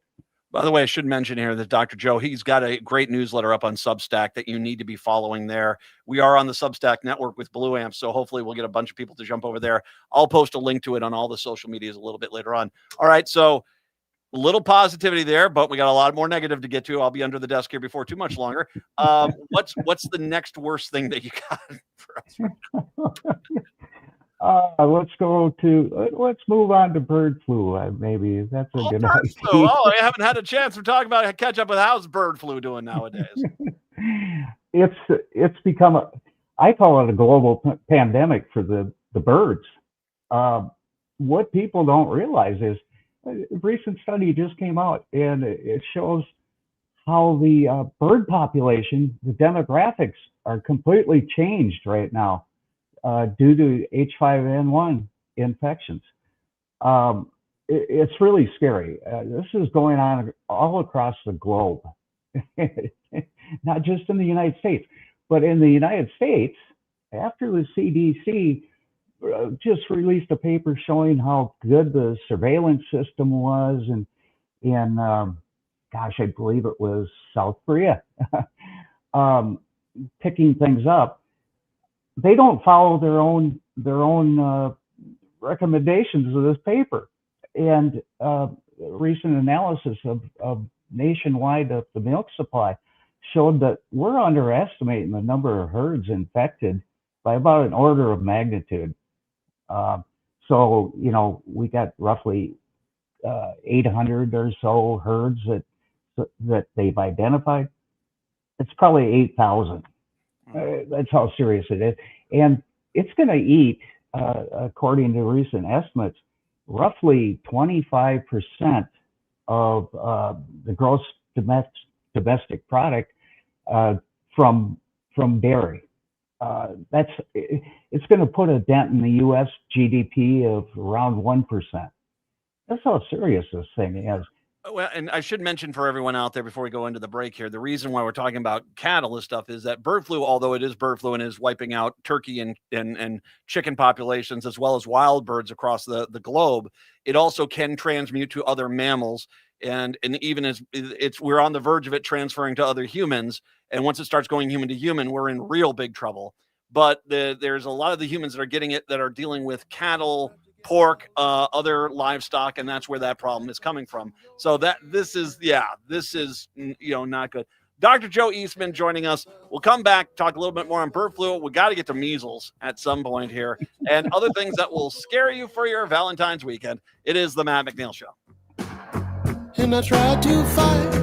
By the way, I should mention here that Dr. Joe, he's got a great newsletter up on Substack that you need to be following there. We are on the Substack network with Blue Amp, so hopefully we'll get a bunch of people to jump over there. I'll post a link to it on all the social medias a little bit later on. All right, so a little positivity there, but we got a lot more negative to get to. I'll be under the desk here before too much longer. What's the next worst thing that you got for us? Let's move on to bird flu. Maybe that's a good idea. I haven't had a chance to talk about catch up with how's bird flu doing nowadays. It's become I call it a global pandemic for the birds. What people don't realize is a recent study just came out, and it shows how the bird population, the demographics are completely changed right now. Due to H5N1 infections. It's really scary. This is going on all across the globe, not just in the United States, but in the United States, after the CDC just released a paper showing how good the surveillance system was in I believe it was South Korea, picking things up. They don't follow their own recommendations of this paper, and recent analysis of nationwide of the milk supply showed that we're underestimating the number of herds infected by about an order of magnitude. So we got roughly 800 or so herds that they've identified. It's probably 8,000. That's how serious it is. And it's going to eat, according to recent estimates, roughly 25% of the gross domestic product from dairy. It's going to put a dent in the U.S. GDP of around 1%. That's how serious this thing is. Well, and I should mention for everyone out there before we go into the break here, the reason why we're talking about cattle and stuff is that bird flu, although it is bird flu and is wiping out turkey and chicken populations as well as wild birds across the globe, it also can transmute to other mammals. And even as we're on the verge of it transferring to other humans. And once it starts going human to human, we're in real big trouble. But there's a lot of the humans that are getting it that are dealing with cattle, pork, other livestock, and that's where that problem is coming from. So this is not good. Dr. Joe Eastman joining us. We'll come back, talk a little bit more on bird flu. We got to get to measles at some point here and other things that will scare you for your Valentine's weekend. It is the Matt McNeil Show. And I tried to fight,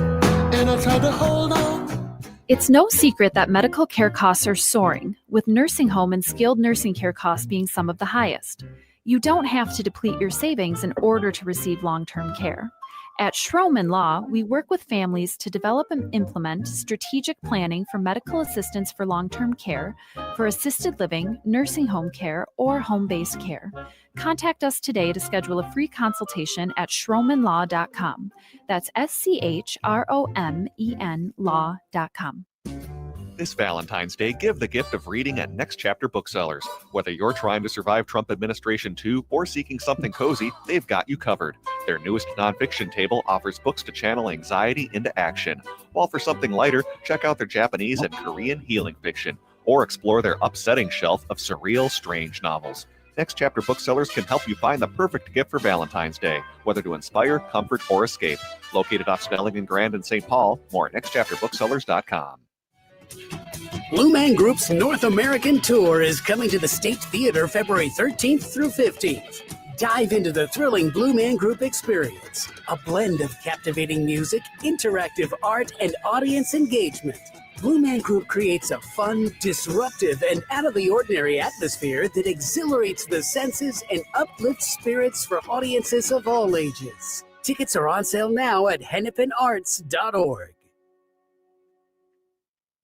and I tried to hold on. It's no secret that medical care costs are soaring, with nursing home and skilled nursing care costs being some of the highest. You don't have to deplete your savings in order to receive long-term care. At Schroman Law, we work with families to develop and implement strategic planning for medical assistance for long-term care, for assisted living, nursing home care, or home-based care. Contact us today to schedule a free consultation at schromenlaw.com. That's SCHROMEN law.com. This Valentine's Day, give the gift of reading at Next Chapter Booksellers. Whether you're trying to survive Trump administration 2 or seeking something cozy, they've got you covered. Their newest nonfiction table offers books to channel anxiety into action. While for something lighter, check out their Japanese and Korean healing fiction, or explore their upsetting shelf of surreal, strange novels. Next Chapter Booksellers can help you find the perfect gift for Valentine's Day, whether to inspire, comfort, or escape. Located off Snelling and Grand in St. Paul, more at nextchapterbooksellers.com. Blue Man Group's North American Tour is coming to the State Theater February 13th through 15th. Dive into the thrilling Blue Man Group experience, a blend of captivating music, interactive art, and audience engagement. Blue Man Group creates a fun, disruptive, and out-of-the-ordinary atmosphere that exhilarates the senses and uplifts spirits for audiences of all ages. Tickets are on sale now at hennepinarts.org.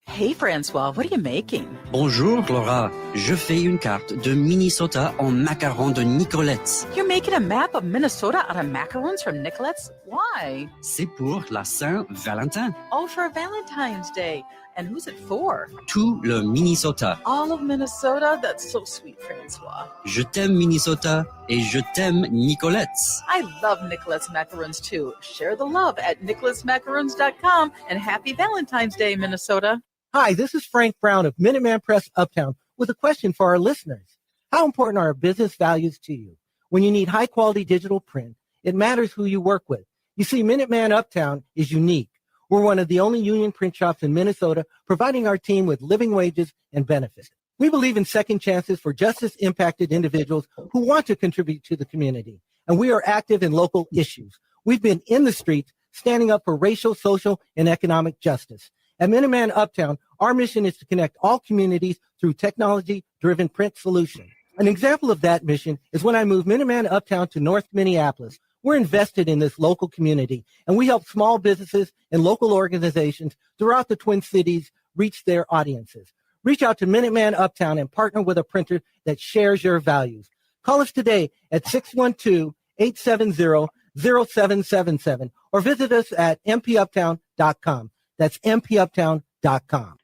Hey, Francois, what are you making? Bonjour, Laura. Je fais une carte de Minnesota en macarons de Nicolettes. You're making a map of Minnesota out of macarons from Nicolettes? Why? C'est pour la Saint-Valentin. Oh, for Valentine's Day. And who's it for? Tout le Minnesota. All of Minnesota? That's so sweet, Francois. Je t'aime Minnesota et je t'aime Nicolettes. I love Nicolette's macarons too. Share the love at nicoletsmacarons.com and happy Valentine's Day, Minnesota. Hi, this is Frank Brown of Minuteman Press Uptown with a question for our listeners. How important are business values to you? When you need high-quality digital print, it matters who you work with. You see, Minuteman Uptown is unique. We're one of the only union print shops in Minnesota providing our team with living wages and benefits. We believe in second chances for justice-impacted individuals who want to contribute to the community, and we are active in local issues. We've been in the streets standing up for racial, social, and economic justice. At Minuteman Uptown, our mission is to connect all communities through technology-driven print solutions. An example of that mission is when I moved Minuteman Uptown to North Minneapolis. We're invested in this local community, and we help small businesses and local organizations throughout the Twin Cities reach their audiences. Reach out to Minuteman Uptown and partner with a printer that shares your values. Call us today at 612-870-0777 or visit us at mpuptown.com. That's mpuptown.com.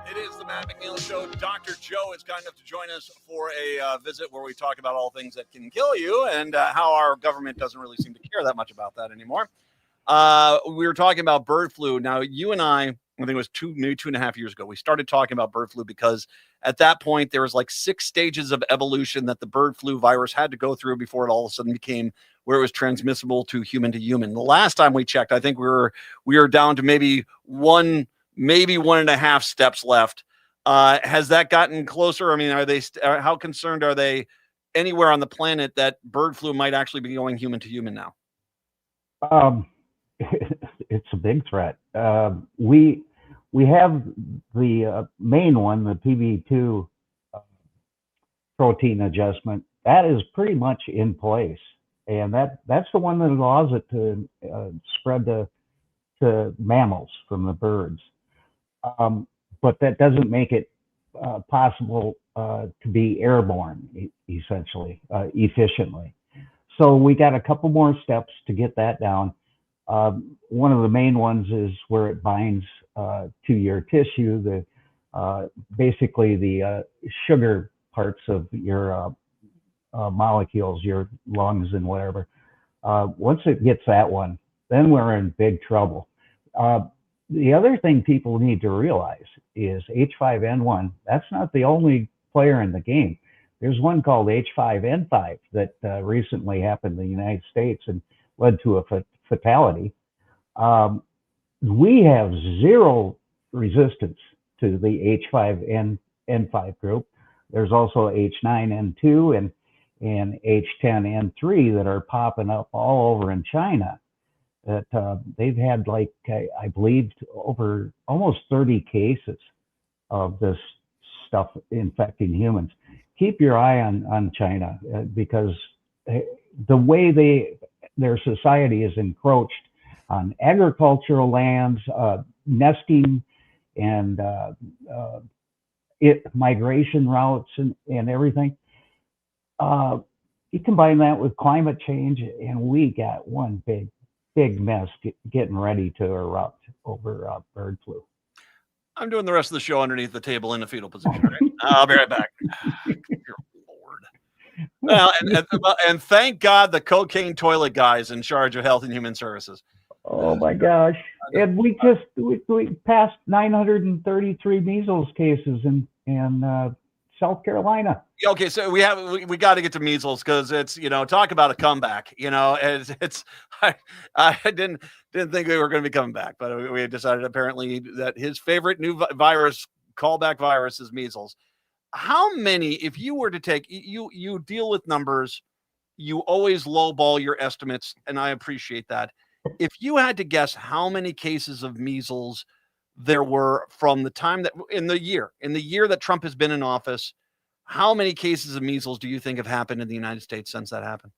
It is the Matt McNeil Show. Dr. Joe is kind enough to join us for a visit where we talk about all things that can kill you and how our government doesn't really seem to care that much about that anymore. We were talking about bird flu. Now, you and I think it was maybe 2.5 years ago, we started talking about bird flu because at that point there was like 6 stages of evolution that the bird flu virus had to go through before it all of a sudden became where it was transmissible to human. The last time we checked, I think we were down to maybe 1.5 steps left. Has that gotten closer? I mean, how concerned are they anywhere on the planet that bird flu might actually be going human to human now? It's a big threat. We have the main one, the PB2 protein adjustment. That is pretty much in place, and that's the one that allows it to spread to mammals from the birds. But that doesn't make it possible to be airborne, essentially, efficiently. So we got a couple more steps to get that down. One of the main ones is where it binds to your tissue, basically the sugar parts of your molecules, your lungs and whatever. Once it gets that one, then we're in big trouble. The other thing people need to realize is H5N1, that's not the only player in the game. There's one called H5N5 that recently happened in the United States and led to a fatality. We have zero resistance to the H5N5 group. There's also H9N2 and H10N3 that are popping up all over in China. That they've had, like, I believe, over almost 30 cases of this stuff infecting humans. Keep your eye on China because the way their society is encroached on agricultural lands, nesting, and migration routes and everything. You combine that with climate change, and we got one big mess getting ready to erupt over bird flu. I'm doing the rest of the show underneath the table in a fetal position. Right? I'll be right back. Dear Lord. Well, and thank God the cocaine toilet guy is in charge of Health and Human Services. Oh my gosh! And we passed 933 measles cases in South Carolina. Okay, so we got to get to measles because it's, talk about a comeback. It's I didn't think we were going to be coming back, but we decided apparently that his favorite new virus, callback virus, is measles. How many, if you were to take, you deal with numbers, you always lowball your estimates, and I appreciate that. If you had to guess how many cases of measles there were from the time that in the year that Trump has been in office, How many cases of measles do you think have happened in the United States since that happened?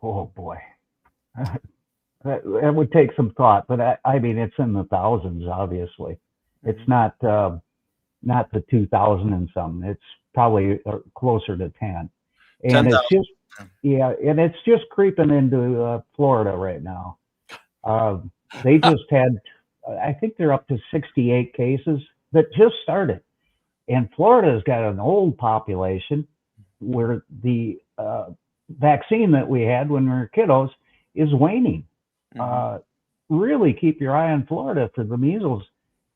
Oh boy, that would take some thought, but I mean, it's in the thousands. Obviously, it's not the 2,000 and some. It's probably closer to 10. And 10,000. it's just, yeah, and it's just creeping into Florida right now. They just had, I think they're up to 68 cases that just started. And Florida's got an old population where the vaccine that we had when we were kiddos is waning. Really keep your eye on Florida for the measles.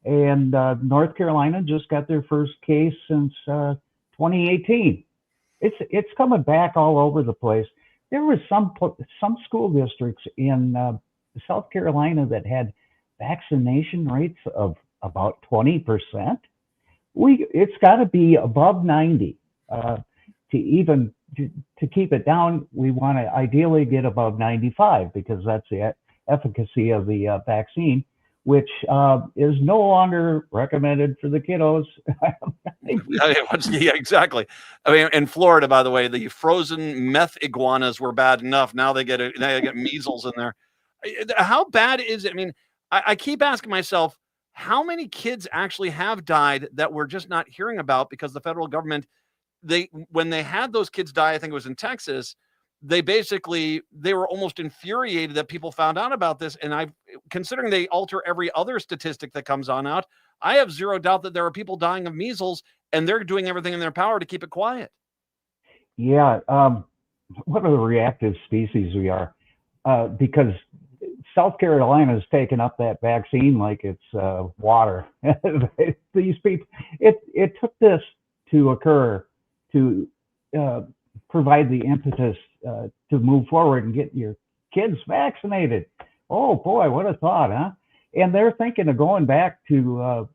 And North Carolina just got their first case since 2018. It's coming back all over the place. There was some school districts in South Carolina that had vaccination rates of about 20%. It's got to be above 90 to keep it down. We want to ideally get above 95 because that's the efficacy of the vaccine, which is no longer recommended for the kiddos. Yeah, exactly. I mean, in Florida, by the way, the frozen meth iguanas were bad enough. Now they get measles in there. How bad is it? I mean, I keep asking myself, how many kids actually have died that we're just not hearing about because the federal government, when they had those kids die, I think it was in Texas, they were almost infuriated that people found out about this. And considering they alter every other statistic that comes out, I have zero doubt that there are people dying of measles and they're doing everything in their power to keep it quiet. Yeah. What a reactive species we are, because South Carolina has taken up that vaccine like it's water. These people, it took this to occur to provide the impetus to move forward and get your kids vaccinated. Oh boy, what a thought, huh? And they're thinking of going back to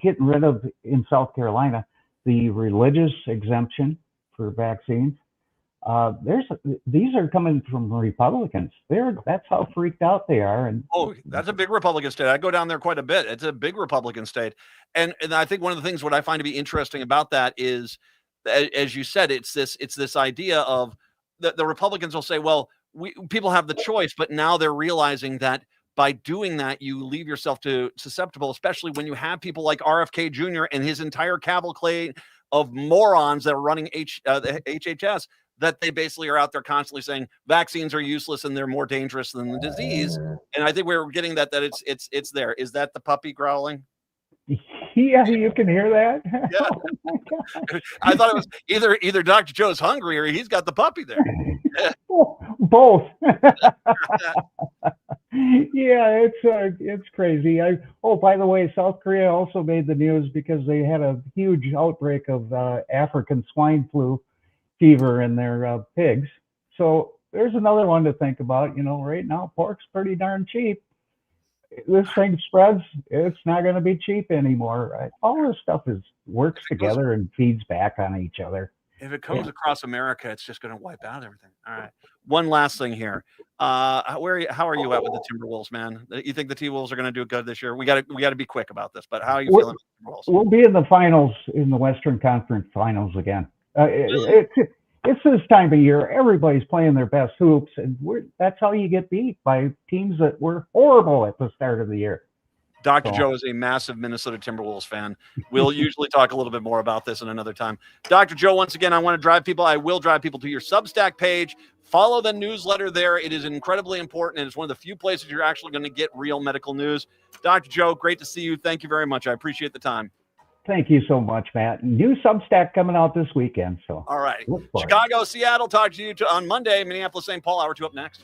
getting rid of, in South Carolina, the religious exemption for vaccines. These are coming from Republicans. That's how freaked out they are. And that's a big Republican state. I go down there quite a bit. It's a big Republican state. And I think one of the things what I find to be interesting about that is, as you said, it's this idea of the Republicans will say, well, people have the choice, but now they're realizing that by doing that, you leave yourself susceptible, especially when you have people like RFK Jr. and his entire cavalcade of morons that are running the HHS, that they basically are out there constantly saying vaccines are useless and they're more dangerous than the disease. And I think we're getting that it's there. Is that the puppy growling? Yeah, you can hear that. Yeah. Oh I thought it was either Dr. Joe's hungry or he's got the puppy there. Both. Yeah, it's crazy. By the way, South Korea also made the news because they had a huge outbreak of African swine flu fever in their pigs. So there's another one to think about. Right now pork's pretty darn cheap. This thing spreads, it's not going to be cheap anymore. Right? All this stuff works together and feeds back on each other. If it comes across America, it's just going to wipe out everything. All right. One last thing here. How are you at with the Timberwolves, man? You think the T-Wolves are going to do good this year? We got to be quick about this, but how are you feeling? We'll be in the finals, in the Western Conference Finals again. It's this time of year. Everybody's playing their best hoops, and that's how you get beat by teams that were horrible at the start of the year. Dr. Joe is a massive Minnesota Timberwolves fan. We'll usually talk a little bit more about this in another time. Dr. Joe, once again, I will drive people to your Substack page. Follow the newsletter there. It is incredibly important, and it's one of the few places you're actually going to get real medical news. Dr. Joe, great to see you. Thank you very much. I appreciate the time. Thank you so much, Matt. New Substack coming out this weekend. So, all right. Chicago, Seattle, talk to you on Monday. Minneapolis, St. Paul, hour 2 up next.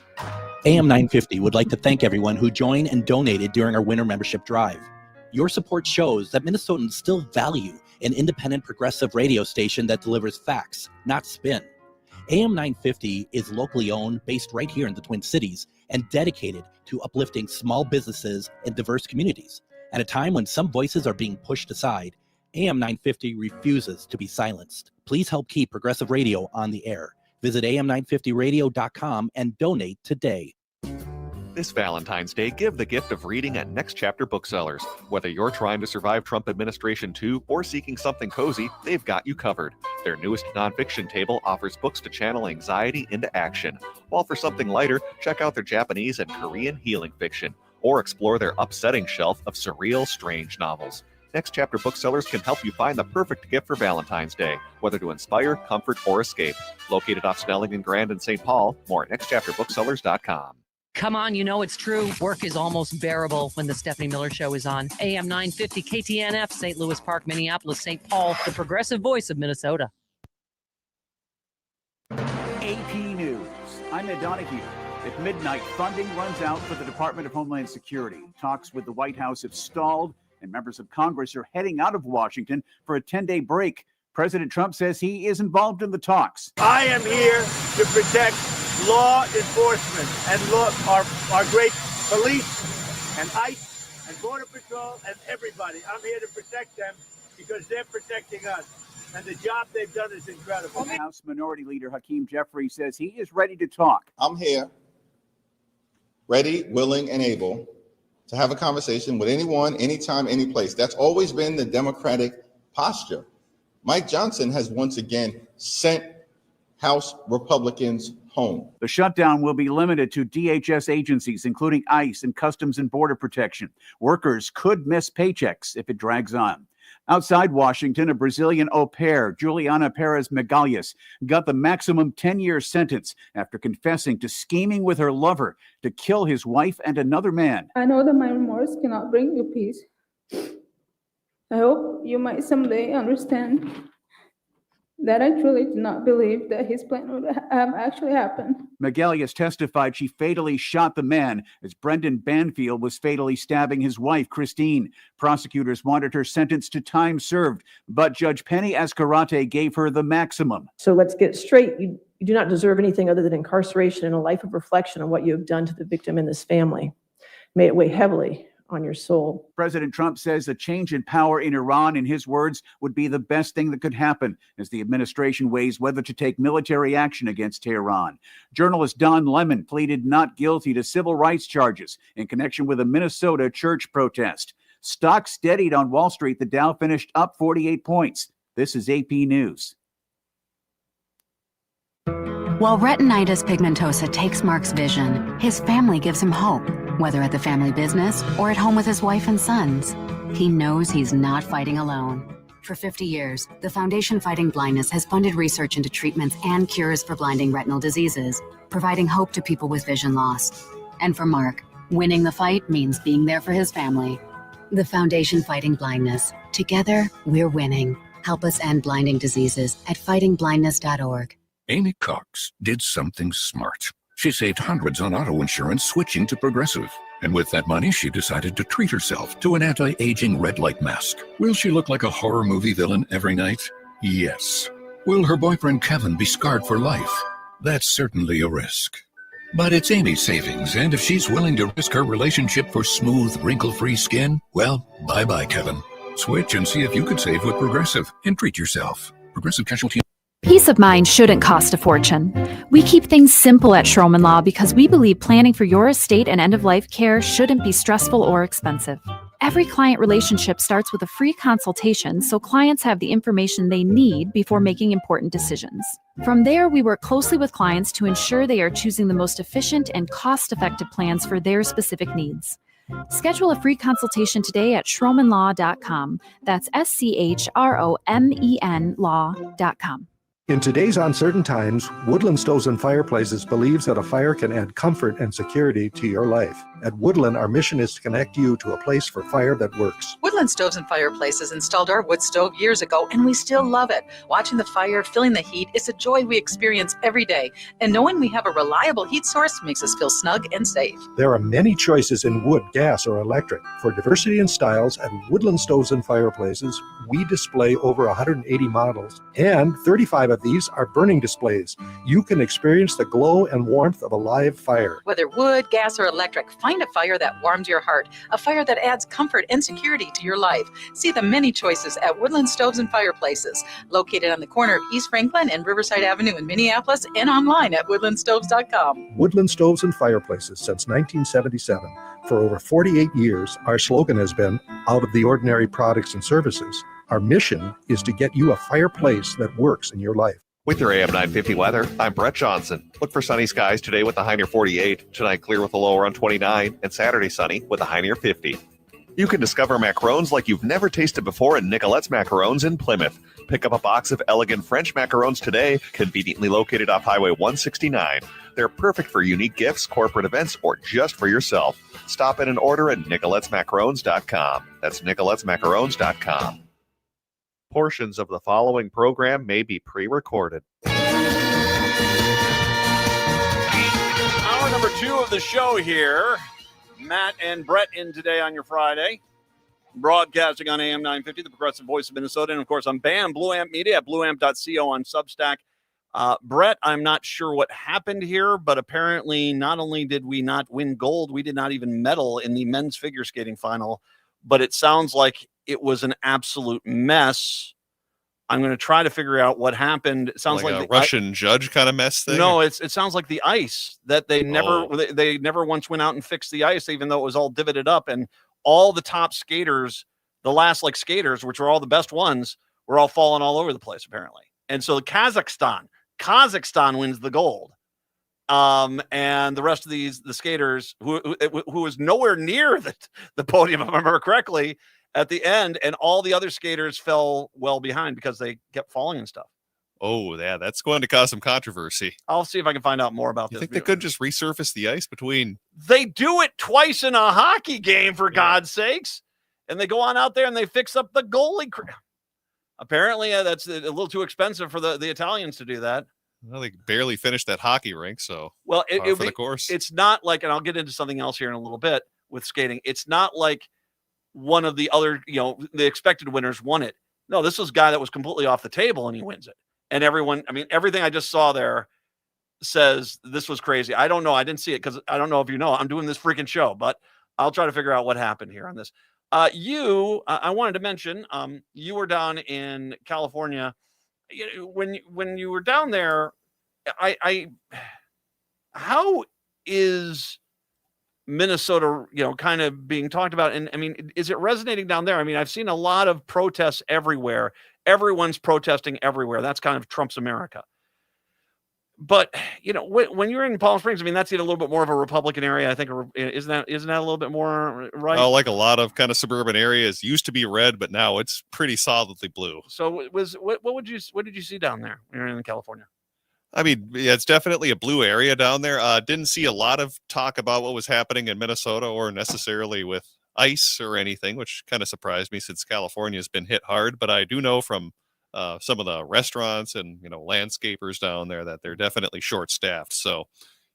AM 950 would like to thank everyone who joined and donated during our winter membership drive. Your support shows that Minnesotans still value an independent progressive radio station that delivers facts, not spin. AM 950 is locally owned, based right here in the Twin Cities, and dedicated to uplifting small businesses and diverse communities. At a time when some voices are being pushed aside, AM 950 refuses to be silenced. Please help keep progressive radio on the air. Visit am950radio.com and donate today. This Valentine's Day, give the gift of reading at Next Chapter Booksellers. Whether you're trying to survive Trump administration too, or seeking something cozy, they've got you covered. Their newest nonfiction table offers books to channel anxiety into action. While for something lighter, check out their Japanese and Korean healing fiction, or explore their upsetting shelf of surreal, strange novels. Next Chapter Booksellers can help you find the perfect gift for Valentine's Day, whether to inspire, comfort, or escape. Located off Snelling and Grand in St. Paul, more at nextchapterbooksellers.com. Come on, you know it's true. Work is almost bearable when the Stephanie Miller Show is on. AM 950 KTNF, St. Louis Park, Minneapolis, St. Paul, the progressive voice of Minnesota. AP News. I'm Ed Donahue. At midnight, funding runs out for the Department of Homeland Security. Talks with the White House have stalled, and members of Congress are heading out of Washington for a 10-day break. President Trump says he is involved in the talks. I am here to protect law enforcement and our great police and ICE and Border Patrol and everybody. I'm here to protect them because they're protecting us. And the job they've done is incredible. House Minority Leader Hakeem Jeffries says he is ready to talk. I'm here, ready, willing, and able to have a conversation with anyone, anytime, any place. That's always been the Democratic posture. Mike Johnson has once again sent House Republicans home. The shutdown will be limited to DHS agencies, including ICE and Customs and Border Protection. Workers could miss paychecks if it drags on. Outside Washington, a Brazilian au pair, Juliana Perez Magalhães, got the maximum 10-year sentence after confessing to scheming with her lover to kill his wife and another man. I know that my remorse cannot bring you peace. I hope you might someday understand that I truly did not believe that his plan would have actually happened. Magalhães testified she fatally shot the man as Brendan Banfield was fatally stabbing his wife, Christine. Prosecutors wanted her sentenced to time served, but Judge Penny Escarate gave her the maximum. So let's get straight. You do not deserve anything other than incarceration and a life of reflection on what you have done to the victim and this family. May it weigh heavily on your soul. President Trump says a change in power in Iran, in his words, would be the best thing that could happen as the administration weighs whether to take military action against Tehran. Journalist Don Lemon pleaded not guilty to civil rights charges in connection with a Minnesota church protest. Stocks steadied on Wall Street. The Dow finished up 48 points. This is AP News. While retinitis pigmentosa takes Mark's vision, his family gives him hope. Whether at the family business or at home with his wife and sons, he knows he's not fighting alone. For 50 years, the Foundation Fighting Blindness has funded research into treatments and cures for blinding retinal diseases, providing hope to people with vision loss. And for Mark, winning the fight means being there for his family. The Foundation Fighting Blindness. Together, we're winning. Help us end blinding diseases at fightingblindness.org. Amy Cox did something smart. She saved hundreds on auto insurance switching to Progressive. And with that money, she decided to treat herself to an anti-aging red light mask. Will she look like a horror movie villain every night? Yes. Will her boyfriend Kevin be scarred for life? That's certainly a risk. But it's Amy's savings, and if she's willing to risk her relationship for smooth, wrinkle-free skin, well, bye-bye, Kevin. Switch and see if you could save with Progressive and treat yourself. Progressive Casualty. Peace of mind shouldn't cost a fortune. We keep things simple at Schroman Law because we believe planning for your estate and end-of-life care shouldn't be stressful or expensive. Every client relationship starts with a free consultation so clients have the information they need before making important decisions. From there, we work closely with clients to ensure they are choosing the most efficient and cost-effective plans for their specific needs. Schedule a free consultation today at schromenlaw.com. That's SCHROMEN law.com. In today's uncertain times, Woodland Stoves and Fireplaces believes that a fire can add comfort and security to your life. At Woodland, our mission is to connect you to a place for fire that works. Woodland Stoves and Fireplaces installed our wood stove years ago, and we still love it. Watching the fire, feeling the heat, is a joy we experience every day. And knowing we have a reliable heat source makes us feel snug and safe. There are many choices in wood, gas, or electric. For diversity in styles, at Woodland Stoves and Fireplaces, we display over 180 models, and 35 of of these are burning displays. You can experience the glow and warmth of a live fire. Whether wood, gas, or electric, find a fire that warms your heart, a fire that adds comfort and security to your life. See the many choices at Woodland Stoves and Fireplaces, located on the corner of East Franklin and Riverside Avenue in Minneapolis, and online at woodlandstoves.com. Woodland Stoves and Fireplaces since 1977. For over 48 years, our slogan has been, out of the ordinary products and services. Our mission is to get you a fireplace that works in your life. With your AM 950 weather, I'm Brett Johnson. Look for sunny skies today with a high near 48, tonight clear with a low around 29, and Saturday sunny with a high near 50. You can discover macarons like you've never tasted before in Nicolette's Macarons in Plymouth. Pick up a box of elegant French macarons today, conveniently located off Highway 169. They're perfect for unique gifts, corporate events, or just for yourself. Stop in and order at nicolettesmacarons.com. That's nicolettesmacarons.com. Portions of the following program may be pre-recorded. Hour number 2 of the show here. Matt and Brett in today on your Friday. Broadcasting on AM 950, the progressive voice of Minnesota. And, of course, on BAM, Blue Amp Media at blueamp.co on Substack. Brett, I'm not sure what happened here, but apparently not only did we not win gold, we did not even medal in the men's figure skating final. But it sounds like it was an absolute mess. I'm going to try to figure out what happened. It sounds like a Russian judge kind of mess thing. No, it sounds like the ice that they never once went out and fixed the ice, even though it was all divoted up. And all the top skaters, the last skaters, which were all the best ones, were all falling all over the place apparently. And so Kazakhstan wins the gold. And the rest of the skaters who was nowhere near the podium, if I remember correctly, at the end, and all the other skaters fell well behind because they kept falling and stuff. Oh, yeah, that's going to cause some controversy. I'll see if I can find out more about You this. think they could just resurface the ice between? They do it twice in a hockey game, for God's sakes. And they go on out there and they fix up the goalie. Apparently, that's a little too expensive for the Italians to do that. Well, they barely finised that hockey rink, so well, for the course. It's not like, and I'll get into something else here in a little bit with skating. It's not like one of the other, the expected winners won it. No, this was a guy that was completely off the table and he wins it. And everything I just saw there says this was crazy. I don't know. I didn't see it because I don't know if you know. I'm doing this freaking show, but I'll try to figure out what happened here on this. I wanted to mention, you were down in California. When you were down there, how is Minnesota, kind of being talked about? And is it resonating down there? I've seen a lot of protests everywhere. Everyone's protesting everywhere. That's kind of Trump's America. But, when you're in Palm Springs, that's a little bit more of a Republican area. I think, isn't that a little bit more right? Oh, like a lot of kind of suburban areas used to be red, but now it's pretty solidly blue. So what did you see down there when you're in California? Yeah, it's definitely a blue area down there. Didn't see a lot of talk about what was happening in Minnesota or necessarily with ice or anything, which kind of surprised me since California has been hit hard. But I do know from some of the restaurants and landscapers down there that they're definitely short-staffed. So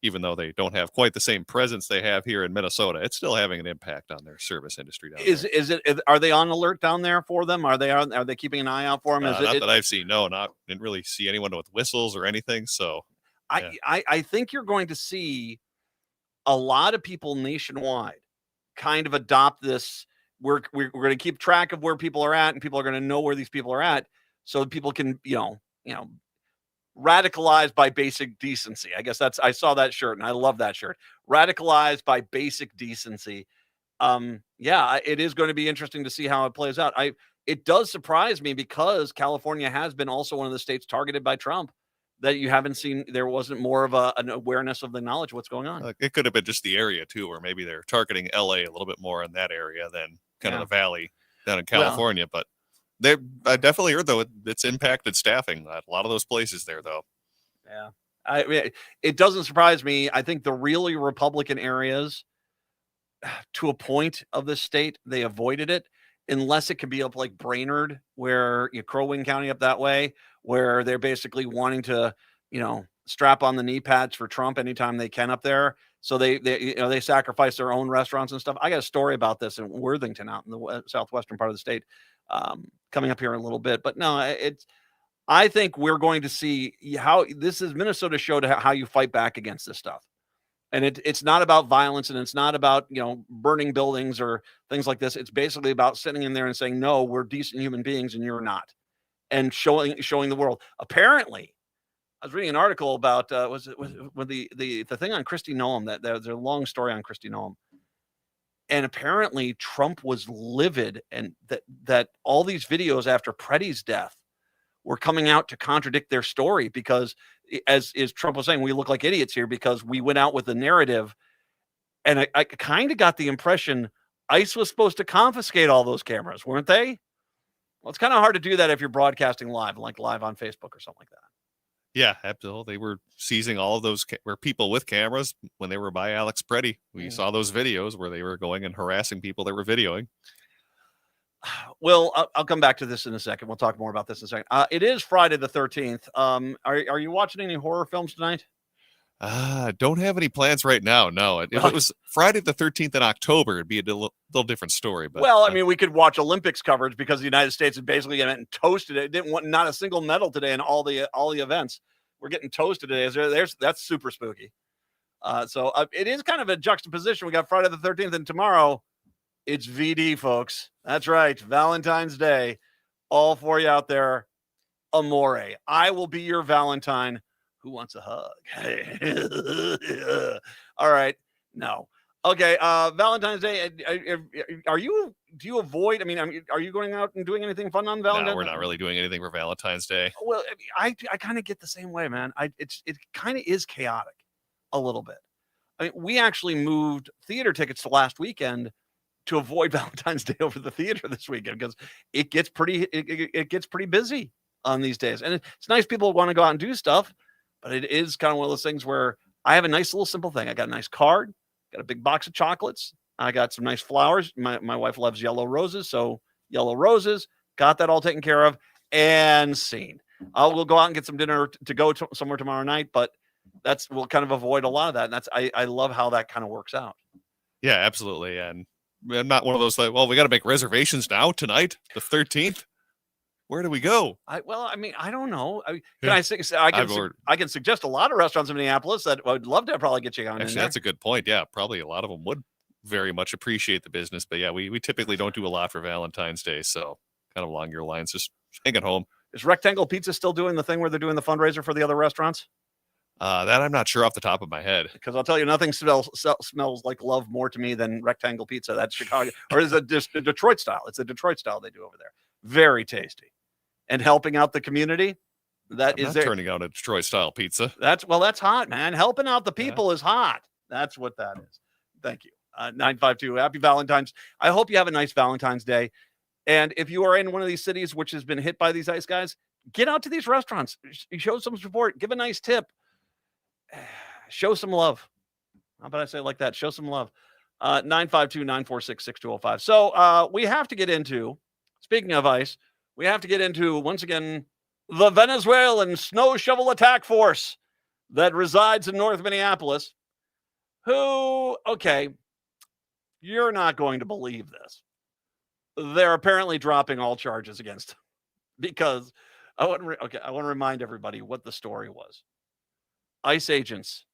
even though they don't have quite the same presence they have here in Minnesota, it's still having an impact on their service industry down there. Are they on alert down there for them? Are they keeping an eye out for them? Not that I've seen. No, didn't really see anyone with whistles or anything. So yeah. I think you're going to see a lot of people nationwide kind of adopt this. We're going to keep track of where people are at, and people are going to know where these people are at, so that people can radicalized by basic decency. I guess I saw that shirt and I love that shirt. Radicalized by basic decency. It is going to be interesting to see how it plays out. It does surprise me because California has been also one of the states targeted by Trump that you haven't seen. There wasn't more of an awareness of the knowledge of what's going on. It could have been just the area too, or maybe they're targeting LA a little bit more in that area than kind of the valley down in California. But I definitely heard, though, it's impacted staffing at a lot of those places there, though. Yeah. It doesn't surprise me. I think the really Republican areas, to a point of the state, they avoided it, unless it could be up like Brainerd, where Crow Wing County up that way, where they're basically wanting to, strap on the knee pads for Trump anytime they can up there. So they sacrifice their own restaurants and stuff. I got a story about this in Worthington out in the southwestern part of the state. Coming up here in a little bit, but no, I think we're going to see how this is Minnesota showed how you fight back against this stuff. And it's not about violence, and it's not about, burning buildings or things like this. It's basically about sitting in there and saying, no, we're decent human beings and you're not. And showing the world. Apparently, I was reading an article about was the thing on Kristi Noem, that there's a long story on Kristi Noem. And apparently Trump was livid, and that all these videos after Preddy's death were coming out to contradict their story, because as Trump was saying, we look like idiots here because we went out with the narrative. And I kind of got the impression ICE was supposed to confiscate all those cameras, weren't they? Well, it's kind of hard to do that if you're broadcasting live, like live on Facebook or something like that. Yeah, absolutely. They were seizing all of those were people with cameras when they were by Alex Preddy. We saw those videos where they were going and harassing people that were videoing. Well, I'll come back to this in a second. We'll talk more about this in a second. It is Friday the 13th. Are you watching any horror films tonight? Don't have any plans right now. No, if it was Friday the 13th in October, it'd be a little different story. But well, I mean, we could watch Olympics coverage because the United States had basically getting toasted. It didn't want not a single medal today in all the events. We're getting toasted today. That's super spooky. So it is kind of a juxtaposition. We got Friday the 13th, and tomorrow it's VD, folks. That's right, Valentine's Day. All for you out there, amore. I will be your Valentine. Who wants a hug? All right. No. Okay. Valentine's Day. Do you avoid? I mean, are you going out and doing anything fun on Valentine's Day? No, we're not really doing anything for Valentine's Day. Well, I kind of get the same way, man. It kind of is chaotic a little bit. I mean, we actually moved theater tickets to last weekend to avoid Valentine's Day over the theater this weekend, because it gets pretty busy on these days. And it's nice people want to go out and do stuff. But it is kind of one of those things where I have a nice little simple thing. I got a nice card, got a big box of chocolates. I got some nice flowers. My wife loves yellow roses, so yellow roses. Got that all taken care of and scene. We'll go out and get some dinner to go somewhere tomorrow night, but we'll kind of avoid a lot of that. And I love how that kind of works out. Yeah, absolutely. And I'm not one of those like, well, we got to make reservations now tonight, the 13th. Where do we go? I don't know. I can suggest a lot of restaurants in Minneapolis that I would love to probably get you on. Actually, that's a good point. Yeah, probably a lot of them would very much appreciate the business. But yeah, we typically don't do a lot for Valentine's Day. So kind of along your lines, just hang at home. Is Rectangle Pizza still doing the thing where they're doing the fundraiser for the other restaurants? That I'm not sure off the top of my head. Because I'll tell you, nothing smells like love more to me than Rectangle Pizza. That's Chicago, or is it just a Detroit style? It's a Detroit style they do over there. Very tasty. And helping out the community, turning out a Detroit style pizza. That's hot, man. Helping out the people is hot. That's what that is. Thank you. 952. Happy Valentine's. I hope you have a nice Valentine's Day. And if you are in one of these cities which has been hit by these ice guys, get out to these restaurants. Show some support. Give a nice tip. Show some love. How about I say it like that? Show some love. 952-946-6205. So we have to get into, speaking of ice, we have to get into, once again, the Venezuelan snow shovel attack force that resides in North Minneapolis, who, okay, you're not going to believe this. They're apparently dropping all charges against them, because I want to remind everybody what the story was. ICE agents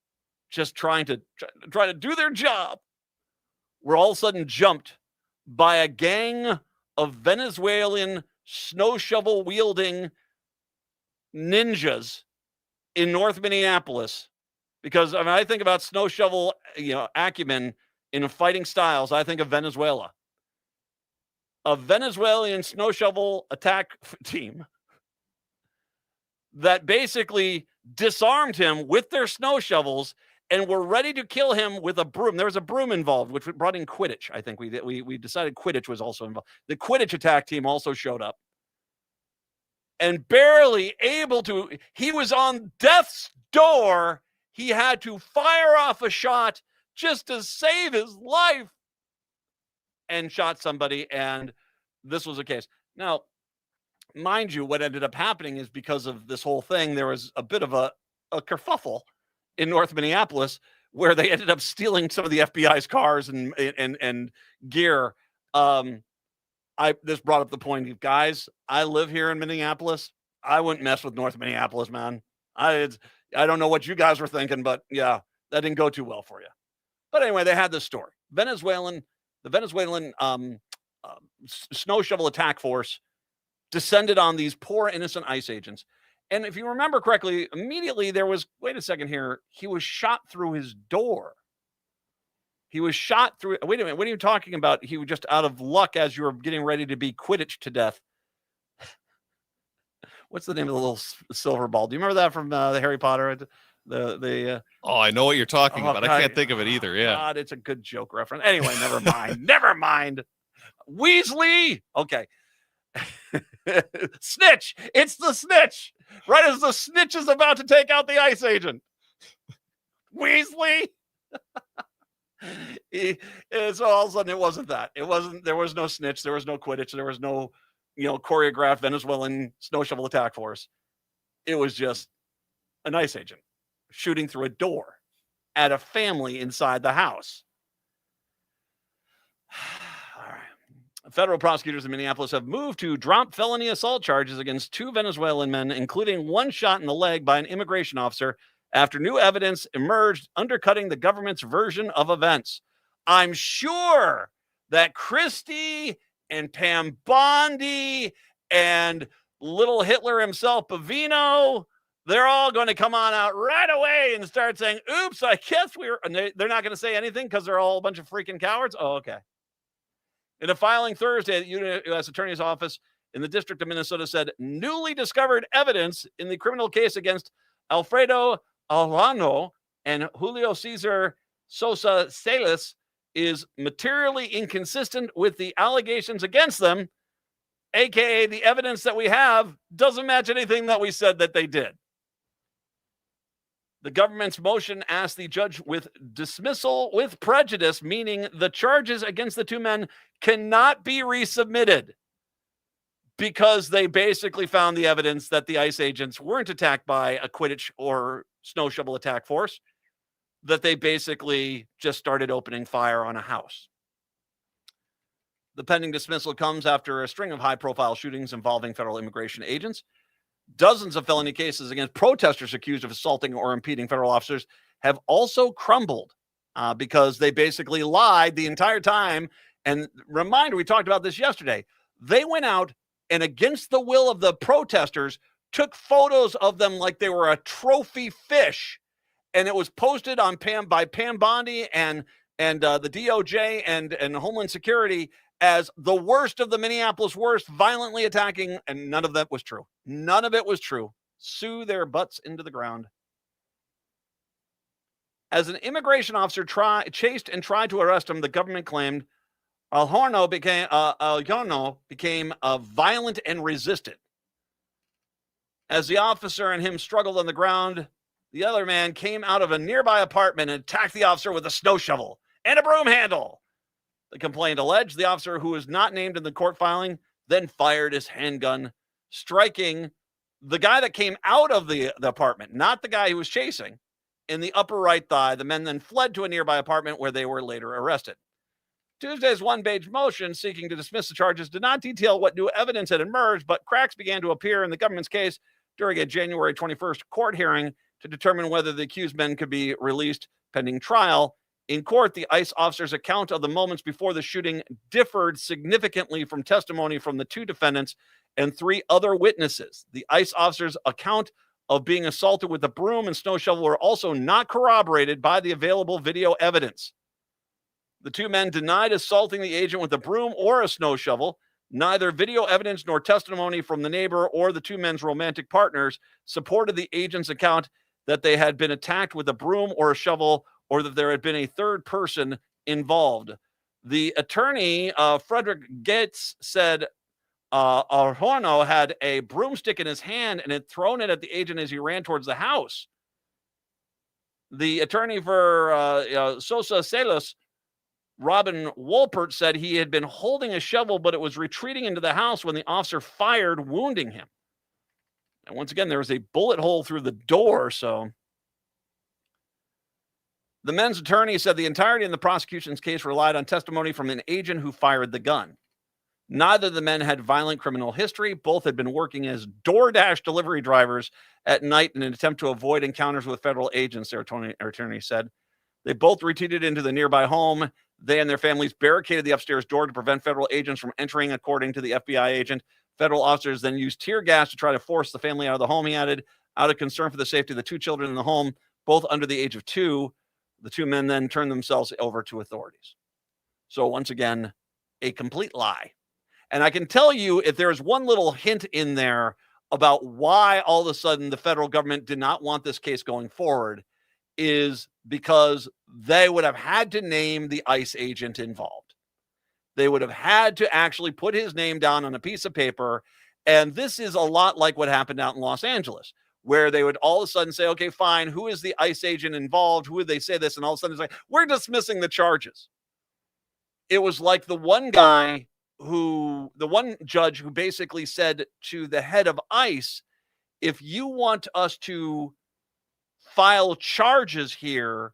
just trying to do their job were all of a sudden jumped by a gang of Venezuelan snow shovel wielding ninjas in North Minneapolis. Because I think about snow shovel, acumen in fighting styles, I think of Venezuela. A Venezuelan snow shovel attack team that basically disarmed him with their snow shovels and were ready to kill him with a broom. There was a broom involved, which brought in Quidditch. I think we decided Quidditch was also involved. The Quidditch attack team also showed up. And barely able to, he was on death's door. He had to fire off a shot just to save his life and shot somebody. And this was the case. Now, mind you, what ended up happening is, because of this whole thing, there was a bit of a kerfuffle in North Minneapolis where they ended up stealing some of the FBI's cars and gear. This brought up the point of, guys, I live here in Minneapolis. I wouldn't mess with North Minneapolis, man. I don't know what you guys were thinking, but yeah, that didn't go too well for you. But anyway, they had this story. The Venezuelan snow shovel attack force descended on these poor innocent ICE agents. And if you remember correctly, immediately there was, wait a second here, he was shot through his door. He was shot through, wait a minute, what are you talking about? He was just out of luck as you were getting ready to be Quidditch to death. What's the name of the little silver ball? Do you remember that from the Harry Potter? Oh, I know what you're talking about. I can't think of it either. Yeah. God, it's a good joke reference. Anyway, never mind. Never mind. Weasley. Okay. Snitch. It's the snitch. Right as the snitch is about to take out the ICE agent. Weasley. So all of a sudden it wasn't that. There was no snitch. There was no Quidditch. There was no, choreographed Venezuelan snow shovel attack force. It was just an ICE agent shooting through a door at a family inside the house. All right. Federal prosecutors in Minneapolis have moved to drop felony assault charges against 2 Venezuelan men, including one shot in the leg by an immigration officer, after new evidence emerged undercutting the government's version of events. I'm sure that Christie and Pam Bondi and little Hitler himself, Pavino, they're all going to come on out right away and start saying, oops, I guess we were, and they're not going to say anything because they're all a bunch of freaking cowards. Oh, okay. In a filing Thursday, the U.S. Attorney's Office in the District of Minnesota said newly discovered evidence in the criminal case against Alfredo Alano and Julio Cesar Sosa Salas is materially inconsistent with the allegations against them, aka the evidence that we have doesn't match anything that we said that they did. The government's motion asked the judge with dismissal with prejudice, meaning the charges against the 2 men cannot be resubmitted because they basically found the evidence that the ICE agents weren't attacked by a Quidditch or snow shovel attack force, that they basically just started opening fire on a house. The pending dismissal comes after a string of high-profile shootings involving federal immigration agents. Dozens of felony cases against protesters accused of assaulting or impeding federal officers have also crumbled because they basically lied the entire time. And reminder, we talked about this yesterday. They went out and, against the will of the protesters, took photos of them like they were a trophy fish, and it was posted on by Pam Bondi and the DOJ and Homeland Security as the worst of the Minneapolis worst, violently attacking, and none of that was true. None of it was true. Sue their butts into the ground. As an immigration officer chased and tried to arrest him, the government claimed Alhorno became violent and resistant. As the officer and him struggled on the ground, the other man came out of a nearby apartment and attacked the officer with a snow shovel and a broom handle. The complaint alleged the officer, who was not named in the court filing, then fired his handgun, striking the guy that came out of the apartment, not the guy who was chasing, in the upper right thigh. The men then fled to a nearby apartment where they were later arrested. Tuesday's one-page motion seeking to dismiss the charges did not detail what new evidence had emerged, but cracks began to appear in the government's case during a January 21st court hearing to determine whether the accused men could be released pending trial. In court, the ICE officer's account of the moments before the shooting differed significantly from testimony from the 2 defendants and 3 other witnesses. The ICE officer's account of being assaulted with a broom and snow shovel were also not corroborated by the available video evidence. The 2 men denied assaulting the agent with a broom or a snow shovel. Neither video evidence nor testimony from the neighbor or the 2 men's romantic partners supported the agent's account that they had been attacked with a broom or a shovel, or that there had been a third person involved. The attorney, Frederick Gates, said Arjona had a broomstick in his hand and had thrown it at the agent as he ran towards the house. The attorney for Sosa Salas, Robin Wolpert, said he had been holding a shovel, but it was retreating into the house when the officer fired, wounding him. And once again, there was a bullet hole through the door, so... The men's attorney said the entirety of the prosecution's case relied on testimony from an agent who fired the gun. Neither of the men had violent criminal history. Both had been working as DoorDash delivery drivers at night in an attempt to avoid encounters with federal agents, their attorney said. They both retreated into the nearby home. They and their families barricaded the upstairs door to prevent federal agents from entering, according to the FBI agent. Federal officers then used tear gas to try to force the family out of the home, he added, out of concern for the safety of the 2 children in the home, both under the age of 2. The 2 men then turned themselves over to authorities. So once again, a complete lie. And I can tell you, if there's one little hint in there about why all of a sudden the federal government did not want this case going forward, is because they would have had to name the ICE agent involved. They would have had to actually put his name down on a piece of paper. And this is a lot like what happened out in Los Angeles, where they would all of a sudden say, okay, fine, who is the ICE agent involved? Who would they say this? And all of a sudden it's like, we're dismissing the charges. It was like the one judge who basically said to the head of ICE, if you want us to file charges here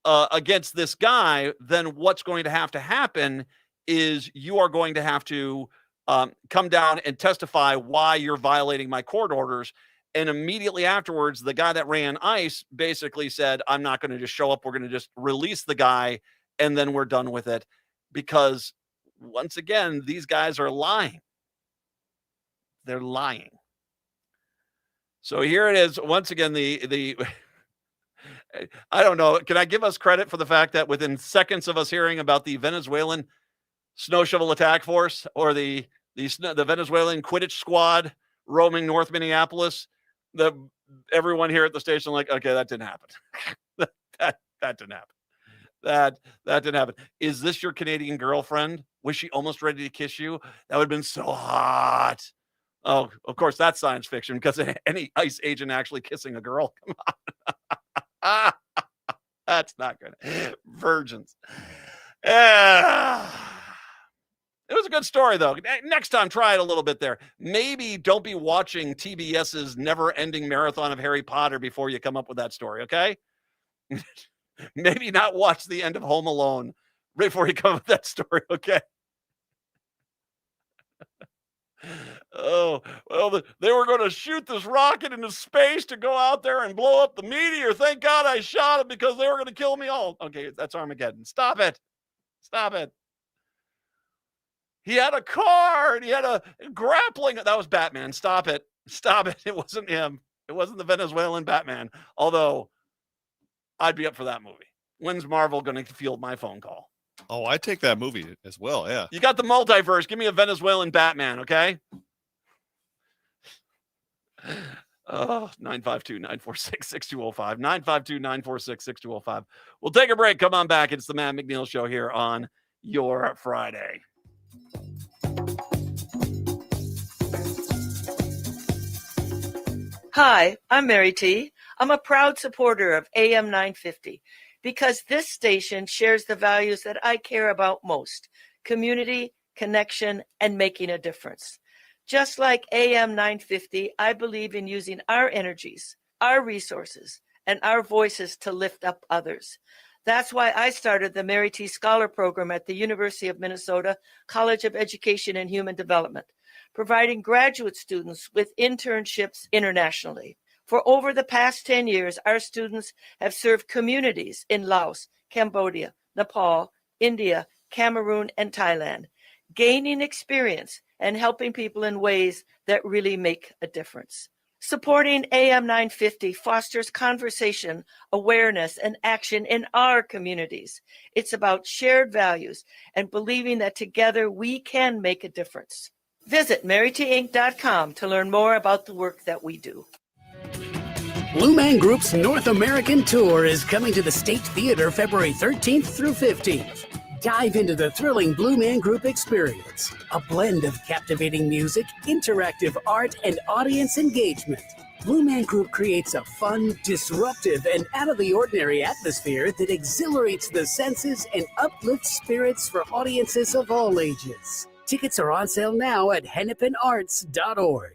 against this guy, then what's going to happen is you are going to have to come down and testify why you're violating my court orders. And immediately afterwards, the guy that ran ICE basically said, I'm not going to just show up. We're going to just release the guy, and then we're done with it. Because once again, these guys are lying. They're lying. So here it is. Once again, the I don't know. Can I give us credit for the fact that within seconds of us hearing about the Venezuelan snow shovel attack force or the Venezuelan Quidditch squad roaming North Minneapolis, everyone here at the station like, okay, that didn't happen. that didn't happen. That didn't happen. Is this your Canadian girlfriend? Was she almost ready to kiss you? That would have been so hot. Oh, of course, that's science fiction because any ICE agent actually kissing a girl. Come on. That's not good. Virgins. It was a good story, though. Next time, try it a little bit there. Maybe don't be watching TBS's never-ending marathon of Harry Potter before you come up with that story, okay? Maybe not watch the end of Home Alone before you come up with that story, okay? Oh, well, they were going to shoot this rocket into space to go out there and blow up the meteor. Thank God I shot it because they were going to kill me all. Okay, that's Armageddon. Stop it. Stop it. He had a car and he had a grappling. That was Batman. Stop it. Stop it. It wasn't him. It wasn't the Venezuelan Batman. Although I'd be up for that movie. When's Marvel going to field my phone call? Oh, I take that movie as well. Yeah. You got the multiverse. Give me a Venezuelan Batman. Okay. Oh, 952-946-6205. 952-946-6205. We'll take a break. Come on back. It's the Matt McNeil Show here on your Friday. Hi, I'm Mary T. I'm a proud supporter of AM 950 because this station shares the values that I care about most: community, connection, and making a difference. Just like AM 950, I believe in using our energies, our resources, and our voices to lift up others. That's why I started the Mary T. Scholar Program at the University of Minnesota College of Education and Human Development, providing graduate students with internships internationally. For over the past 10 years, our students have served communities in Laos, Cambodia, Nepal, India, Cameroon, and Thailand, gaining experience and helping people in ways that really make a difference. Supporting AM 950 fosters conversation, awareness, and action in our communities. It's about shared values and believing that together we can make a difference. Visit marytinc.com to learn more about the work that we do. Blue Man Group's North American Tour is coming to the State Theater February 13th through 15th. Dive into the thrilling Blue Man Group experience, a blend of captivating music, interactive art, and audience engagement. Blue Man Group creates a fun, disruptive, and out-of-the-ordinary atmosphere that exhilarates the senses and uplifts spirits for audiences of all ages. Tickets are on sale now at hennepinarts.org.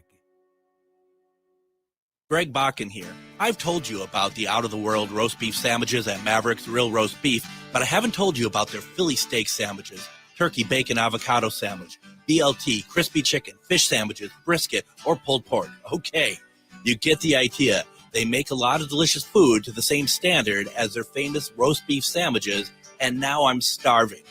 Greg Bakken here. I've told you about the out-of-the-world roast beef sandwiches at Maverick's Real Roast Beef, but I haven't told you about their Philly steak sandwiches, turkey bacon avocado sandwich, BLT, crispy chicken, fish sandwiches, brisket, or pulled pork. Okay, you get the idea. They make a lot of delicious food to the same standard as their famous roast beef sandwiches, and now I'm starving.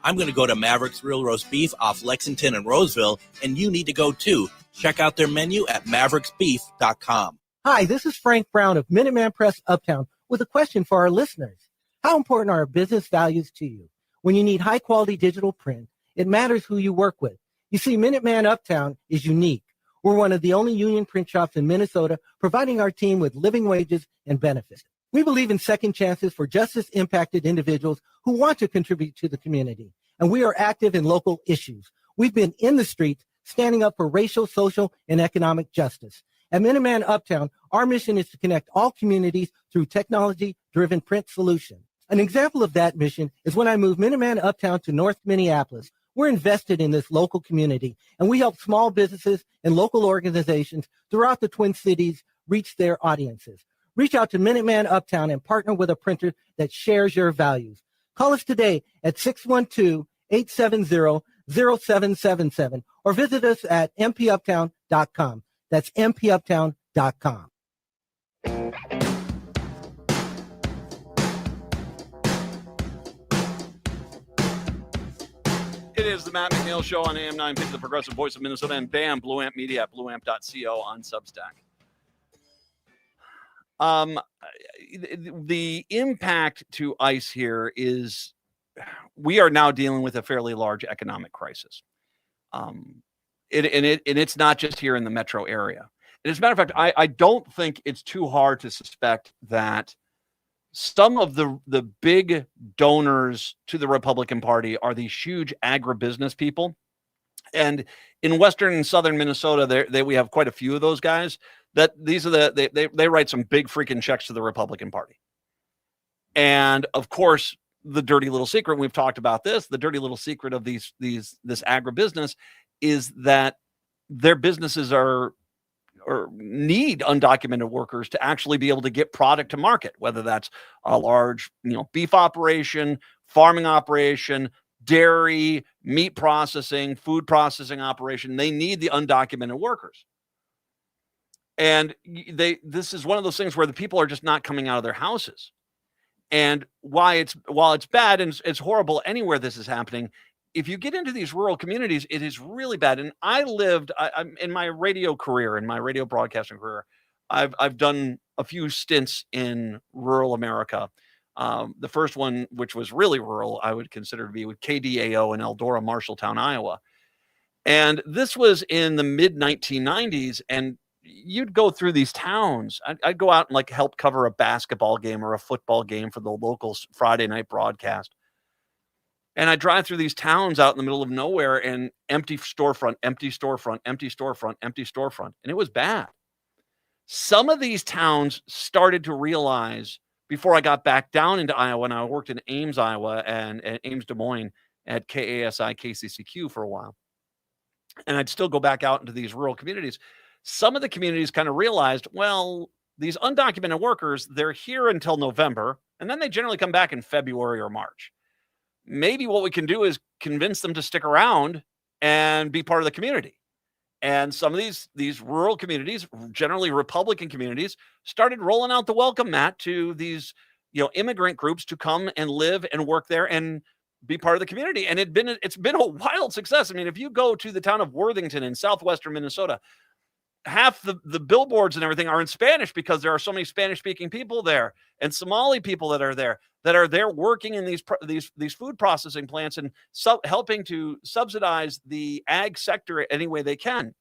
I'm going to go to Maverick's Real Roast Beef off Lexington and Roseville, and you need to go too. Check out their menu at mavericksbeef.com. Hi, this is Frank Brown of Minuteman Press Uptown with a question for our listeners. How important are business values to you? When you need high-quality digital print, it matters who you work with. You see, Minuteman Uptown is unique. We're one of the only union print shops in Minnesota providing our team with living wages and benefits. We believe in second chances for justice-impacted individuals who want to contribute to the community, and we are active in local issues. We've been in the streets standing up for racial, social, and economic justice. At Minuteman Uptown, our mission is to connect all communities through technology-driven print solutions. An example of that mission is when I moved Minuteman Uptown to North Minneapolis. We're invested in this local community, and we help small businesses and local organizations throughout the Twin Cities reach their audiences. Reach out to Minuteman Uptown and partner with a printer that shares your values. Call us today at 612-870-0777 or visit us at mpuptown.com. That's mpuptown.com. It is the Matt McNeil Show on AM 950, the progressive voice of Minnesota, and BAM, Blue Amp Media at blueamp.co on Substack. The impact to ICE here is we are now dealing with a fairly large economic crisis. It's not just here in the metro area. And as a matter of fact, I don't think it's too hard to suspect that some of the big donors to the Republican Party are these huge agribusiness people. And in western and southern Minnesota, we have quite a few of those guys. That these are they write some big freaking checks to the Republican Party. And of course, the dirty little secret, we've talked about this, the dirty little secret of this agribusiness is that their businesses need undocumented workers to actually be able to get product to market, whether that's a large, beef operation, farming operation, dairy, meat processing, food processing operation. They need the undocumented workers. And this is one of those things where the people are just not coming out of their houses. And while it's bad and it's horrible anywhere this is happening, if you get into these rural communities, it is really bad. And I'm in my radio career, in my radio broadcasting career, I've done a few stints in rural America. The first one, which was really rural, I would consider to be with KDAO in Eldora, Marshalltown, Iowa. And this was in the mid 1990s. And you'd go through these towns. I'd go out and help cover a basketball game or a football game for the local Friday night broadcast. And I drive through these towns out in the middle of nowhere and empty storefront, empty storefront, empty storefront, empty storefront. And it was bad. Some of these towns started to realize before I got back down into Iowa, and I worked in Ames, Iowa and Ames, Des Moines at KASI, KCCQ for a while. And I'd still go back out into these rural communities. Some of the communities kind of realized, well, these undocumented workers, they're here until November, and then they generally come back in February or March. Maybe what we can do is convince them to stick around and be part of the community. And some of these rural communities, generally Republican communities, started rolling out the welcome mat to these, immigrant groups to come and live and work there and be part of the community. And it's been a wild success. I mean, if you go to the town of Worthington in southwestern Minnesota, half the billboards and everything are in Spanish because there are so many Spanish-speaking people there and Somali people that are there working in these food processing plants and helping to subsidize the ag sector any way they can.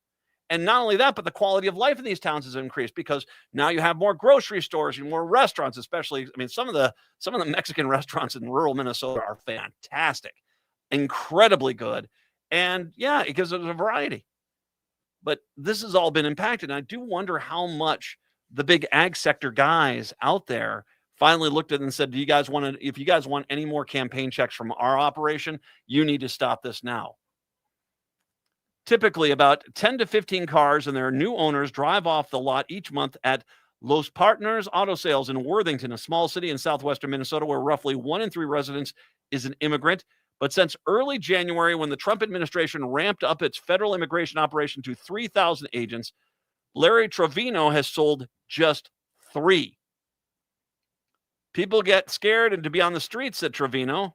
And not only that, but the quality of life in these towns has increased because now you have more grocery stores and more restaurants, especially. I mean, some of the Mexican restaurants in rural Minnesota are fantastic, incredibly good. And yeah, it gives it a variety. But this has all been impacted. And I do wonder how much the big ag sector guys out there finally looked at it and said, if you guys want any more campaign checks from our operation, you need to stop this now. Typically about 10 to 15 cars and their new owners drive off the lot each month at Los Partners Auto Sales in Worthington, a small city in southwestern Minnesota where roughly 1 in 3 residents is an immigrant. But since early January, when the Trump administration ramped up its federal immigration operation to 3,000 agents, Larry Trevino has sold just 3. People get scared and to be on the streets, said Trevino,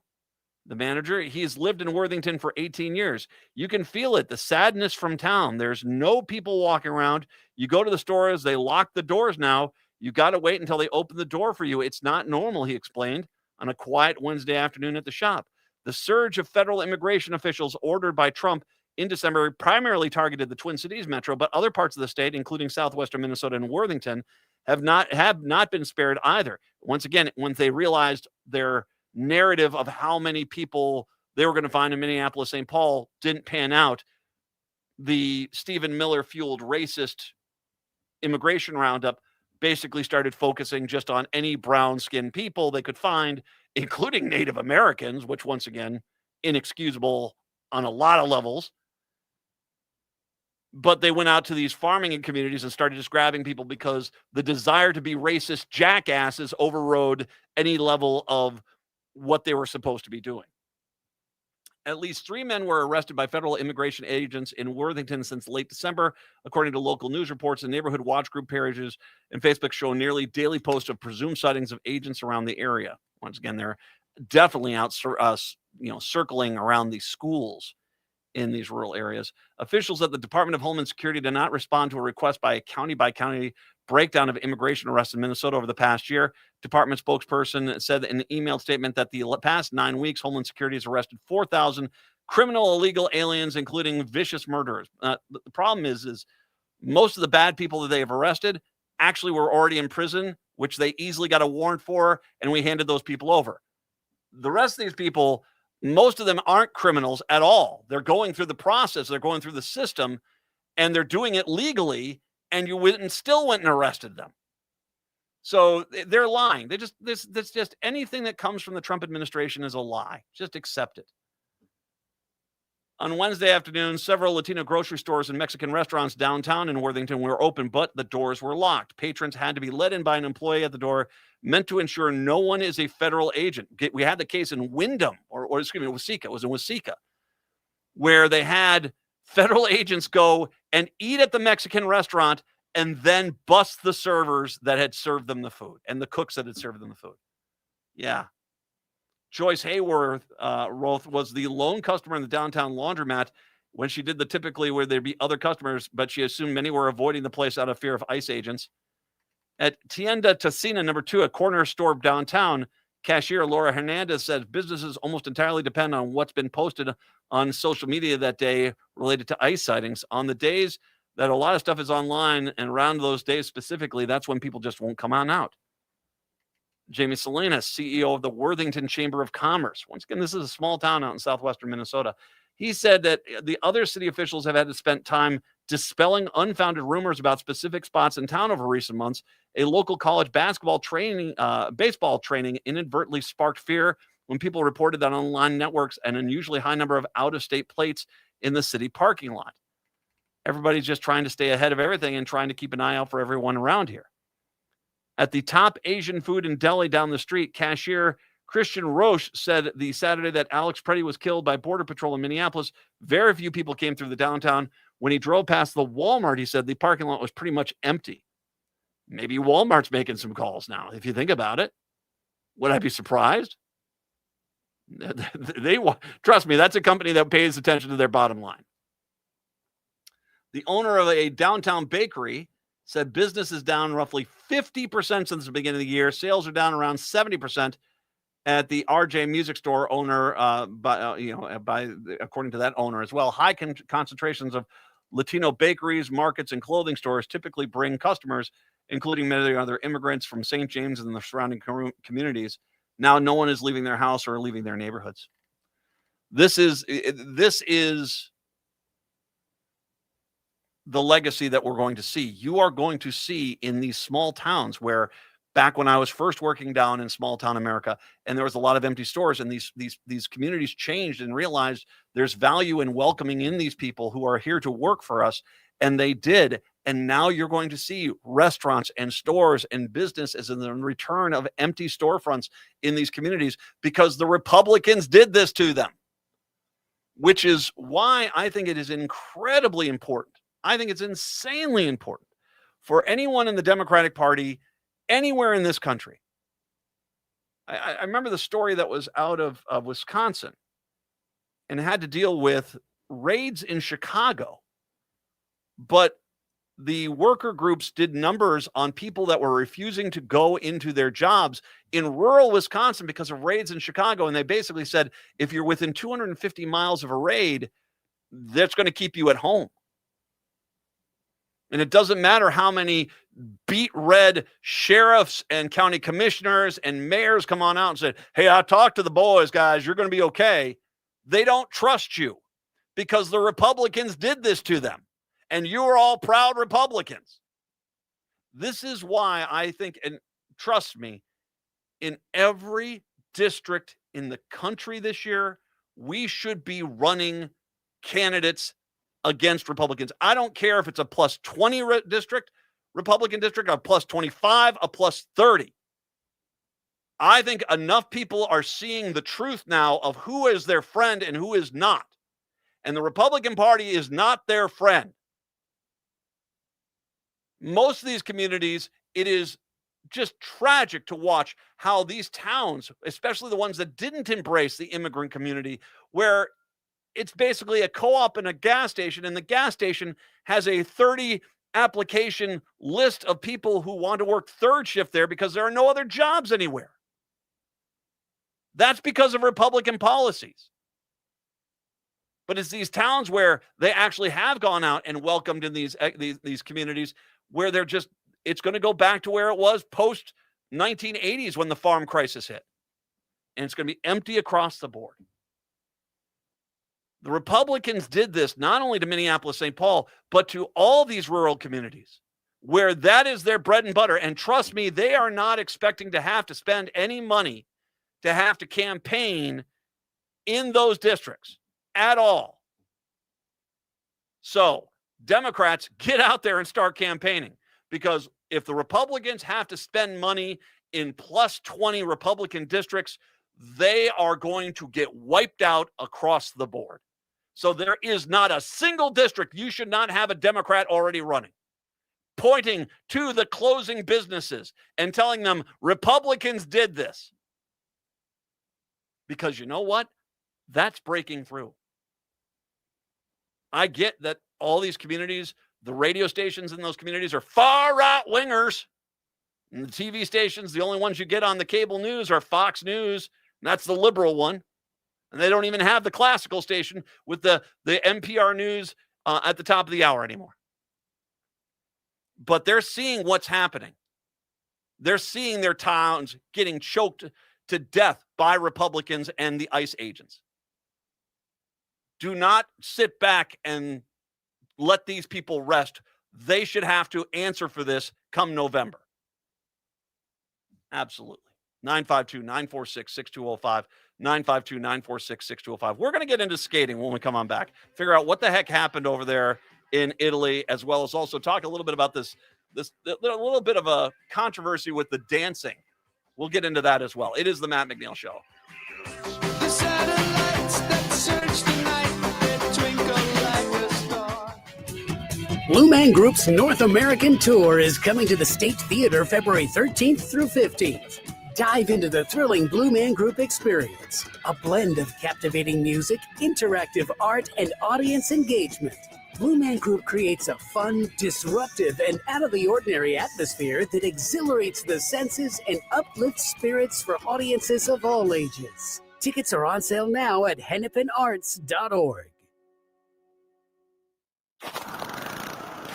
the manager. He's lived in Worthington for 18 years. You can feel it, the sadness from town. There's no people walking around. You go to the stores, they lock the doors now. You got to wait until they open the door for you. It's not normal, he explained on a quiet Wednesday afternoon at the shop. The surge of federal immigration officials ordered by Trump in December primarily targeted the Twin Cities metro, but other parts of the state, including southwestern Minnesota and Worthington, have not been spared either. Once again, once they realized their narrative of how many people they were going to find in Minneapolis, St. Paul didn't pan out, the Stephen Miller fueled racist immigration roundup basically started focusing just on any brown-skinned people they could find, including Native Americans, which once again, inexcusable on a lot of levels. But they went out to these farming communities and started just grabbing people because the desire to be racist jackasses overrode any level of what they were supposed to be doing. At least 3 men were arrested by federal immigration agents in Worthington since late December, according to local news reports. And neighborhood watch group pages and Facebook show nearly daily posts of presumed sightings of agents around the area. Once again, they're definitely out, circling around these schools in these rural areas. Officials at the Department of Homeland Security did not respond to a request by a county-by-county breakdown of immigration arrests in Minnesota over the past year. Department spokesperson said in an emailed statement that the past 9 weeks, Homeland Security has arrested 4,000 criminal illegal aliens, including vicious murderers. The problem is most of the bad people that they have arrested actually were already in prison, which they easily got a warrant for, and we handed those people over. The rest of these people, most of them aren't criminals at all. They're going through the process. They're going through the system, and they're doing it legally, and you still went and arrested them. So they're lying. This just anything that comes from the Trump administration is a lie. Just accept it. On Wednesday afternoon, several Latino grocery stores and Mexican restaurants downtown in Worthington were open, but the doors were locked. Patrons had to be let in by an employee at the door, meant to ensure no one is a federal agent. We had the case in Windham, or excuse me, Waseca. It was in Waseca, where they had federal agents go and eat at the Mexican restaurant and then bust the servers that had served them the food and the cooks that had served them the food. Yeah. Joyce Hayworth Roth was the lone customer in the downtown laundromat when she did the typically where there'd be other customers, but she assumed many were avoiding the place out of fear of ICE agents. At Tienda Tacina, number 2, a corner store downtown, cashier Laura Hernandez says businesses almost entirely depend on what's been posted on social media that day related to ICE sightings. On the days that a lot of stuff is online and around those days specifically, that's when people just won't come on out. Jamie Salinas, CEO of the Worthington Chamber of Commerce. Once again, this is a small town out in southwestern Minnesota. He said that the other city officials have had to spend time dispelling unfounded rumors about specific spots in town over recent months. A local college baseball training inadvertently sparked fear when people reported that online networks an unusually high number of out-of-state plates in the city parking lot. Everybody's just trying to stay ahead of everything and trying to keep an eye out for everyone around here. At the top Asian food and deli down the street, cashier Christian Roche said the Saturday that Alex Preddy was killed by Border Patrol in Minneapolis, very few people came through the downtown. When he drove past the Walmart, he said the parking lot was pretty much empty. Maybe Walmart's making some calls now, if you think about it. Would I be surprised? Trust me, that's a company that pays attention to their bottom line. The owner of a downtown bakery said business is down roughly 50% since the beginning of the year. Sales are down around 70% at the RJ Music Store owner, according to that owner as well. High concentrations of Latino bakeries, markets, and clothing stores typically bring customers, including many other immigrants from St. James and the surrounding communities. Now no one is leaving their house or leaving their neighborhoods. This is the legacy that we're going to see. You are going to see in these small towns where back when I was first working down in small town America, and there was a lot of empty stores, and these communities changed and realized there's value in welcoming in these people who are here to work for us, and they did. And now you're going to see restaurants and stores and businesses in the return of empty storefronts in these communities because the Republicans did this to them. which is why I think it is incredibly important. I think it's insanely important for anyone in the Democratic Party anywhere in this country. I remember the story that was out of Wisconsin and had to deal with raids in Chicago. But the worker groups did numbers on people that were refusing to go into their jobs in rural Wisconsin because of raids in Chicago. And they basically said, if you're within 250 miles of a raid, that's going to keep you at home. And it doesn't matter how many beat red sheriffs and county commissioners and mayors come on out and say, hey, I talked to the boys, guys, you're going to be okay. They don't trust you because the Republicans did this to them. And you're all proud Republicans. This is why I think, and trust me, in every district in the country this year, we should be running candidates against Republicans. I don't care if it's a plus 20 Republican district, a plus 25, a plus 30. I think enough people are seeing the truth now of who is their friend and who is not. And the Republican Party is not their friend. Most of these communities, it is just tragic to watch how these towns, especially the ones that didn't embrace the immigrant community, where it's basically a co-op and a gas station, and the gas station has a 30 application list of people who want to work third shift there because there are no other jobs anywhere. That's because of Republican policies. But it's these towns where they actually have gone out and welcomed in these communities where they're just, it's going to go back to where it was post 1980s when the farm crisis hit. And it's going to be empty across the board. The Republicans did this not only to Minneapolis, St. Paul, but to all these rural communities where that is their bread and butter. And trust me, they are not expecting to have to spend any money to have to campaign in those districts at all. So, Democrats, get out there and start campaigning, because if the Republicans have to spend money in plus 20 Republican districts, they are going to get wiped out across the board. So there is not a single district you should not have a Democrat already running, pointing to the closing businesses and telling them Republicans did this. Because you know what? That's breaking through. I get that all these communities, the radio stations in those communities are far right wingers. And the TV stations, the only ones you get on the cable news are Fox News. And that's the liberal one. And they don't even have the classical station with the NPR news at the top of the hour anymore. But they're seeing what's happening. They're seeing their towns getting choked to death by Republicans and the ICE agents. Do not sit back and let these people rest. They should have to answer for this come November. Absolutely. 952-946-6205. 952-946-6205. We're going to get into skating when we come on back. Figure out what the heck happened over there in Italy, as well as also talk a little bit about this little bit of a controversy with the dancing. We'll get into that as well. It is the Matt McNeil Show. The satellites that search the night, they twinkle like a star. Blue Man Group's North American Tour is coming to the State Theater February 13th through 15th. Dive into the thrilling Blue Man Group experience, a blend of captivating music, interactive art, and audience engagement. Blue Man Group creates a fun, disruptive, and out-of-the-ordinary atmosphere that exhilarates the senses and uplifts spirits for audiences of all ages. Tickets are on sale now at hennepinarts.org.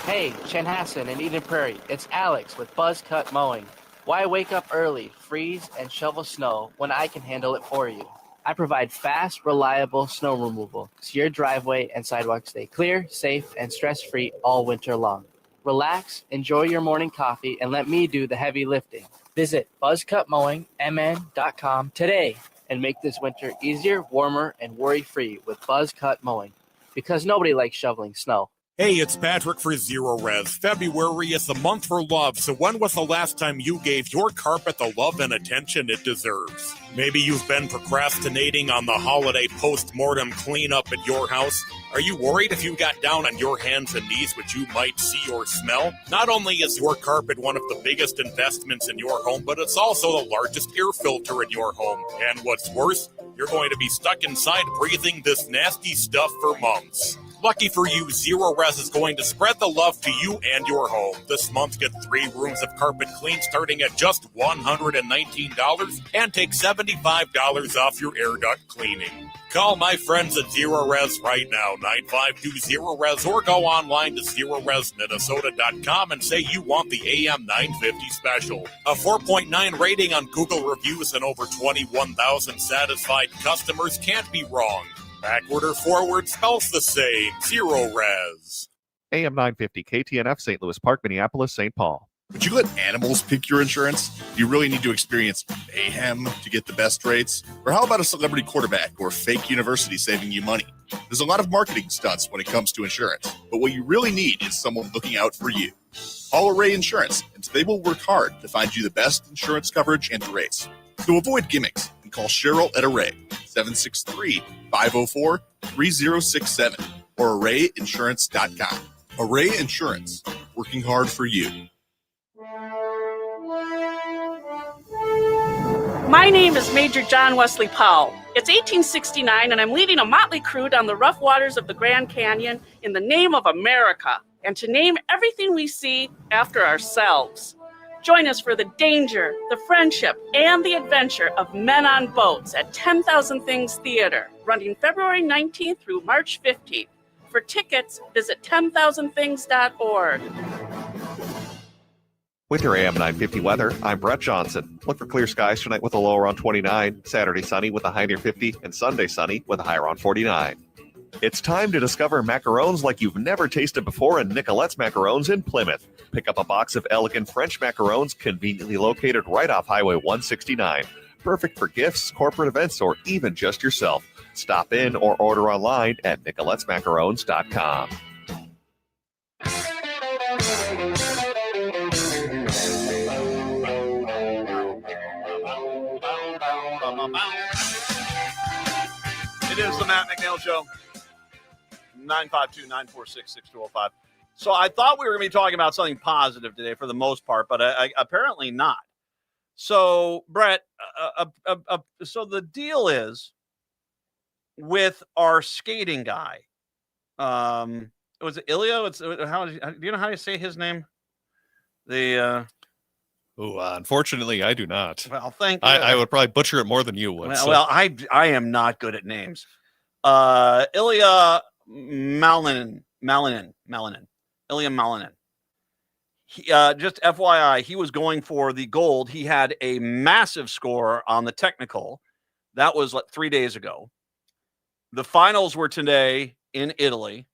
Hey, Chanhassen and Eden Prairie, it's Alex with Buzz Cut Mowing. Why wake up early, freeze, and shovel snow when I can handle it for you? I provide fast, reliable snow removal so your driveway and sidewalk stay clear, safe, and stress-free all winter long. Relax, enjoy your morning coffee, and let me do the heavy lifting. Visit buzzcutmowingmn.com today and make this winter easier, warmer, and worry-free with Buzz Cut Mowing, because nobody likes shoveling snow. Hey, it's Patrick for Zero Res. February is the month for love, so when was the last time you gave your carpet the love and attention it deserves? Maybe you've been procrastinating on the holiday post-mortem cleanup at your house. Are you worried if you got down on your hands and knees what you might see or smell? Not only is your carpet one of the biggest investments in your home, but it's also the largest air filter in your home. And what's worse, you're going to be stuck inside breathing this nasty stuff for months. Lucky for you, Zero Res is going to spread the love to you and your home. This month, get 3 rooms of carpet clean starting at just $119 and take $75 off your air duct cleaning. Call my friends at Zero Res right now, 9520-RES, or go online to ZeroResMinnesota.com and say you want the AM 950 special. A 4.9 rating on Google reviews and over 21,000 satisfied customers can't be wrong. Backward or forward spells the same. Zero Res. AM 950, KTNF, St. Louis Park, Minneapolis, St. Paul. Would you let animals pick your insurance? Do you really need to experience mayhem to get the best rates? Or how about a celebrity quarterback or fake university saving you money? There's a lot of marketing stunts when it comes to insurance, but what you really need is someone looking out for you. Call Array Insurance, and they will work hard to find you the best insurance coverage and rates. So avoid gimmicks and call Cheryl at Array, 763-504-3067, or arrayinsurance.com. Array Insurance, working hard for you. My name is Major John Wesley Powell. It's 1869, and I'm leading a motley crew down the rough waters of the Grand Canyon in the name of America, and to name everything we see after ourselves. Join us for the danger, the friendship, and the adventure of men on boats at 10,000 Things Theater, running February 19th through March 15th. For tickets, visit 10,000things.org. With your AM 950 weather, I'm Brett Johnson. Look for clear skies tonight with a low around 29, Saturday sunny with a high near 50, and Sunday sunny with a high around 49. It's time to discover macarons like you've never tasted before in Nicolette's Macarons in Plymouth. Pick up a box of elegant French macarons conveniently located right off Highway 169. Perfect for gifts, corporate events, or even just yourself. Stop in or order online at nicolettesmacarons.com. It is the Matt McNeil Show. 952-946-6205. So I thought we were going to be talking about something positive today for the most part, but I apparently not. So, Brett, so the deal is with our skating guy. Was it Ilya? Do you know how you say his name? Unfortunately, I do not. Well, thank you. I would probably butcher it more than you would. Well, I am not good at names. Ilya Malinin. Ilya Malinin. Just FYI, he was going for the gold. He had a massive score on the technical. That was like 3 days ago. The finals were today in Italy.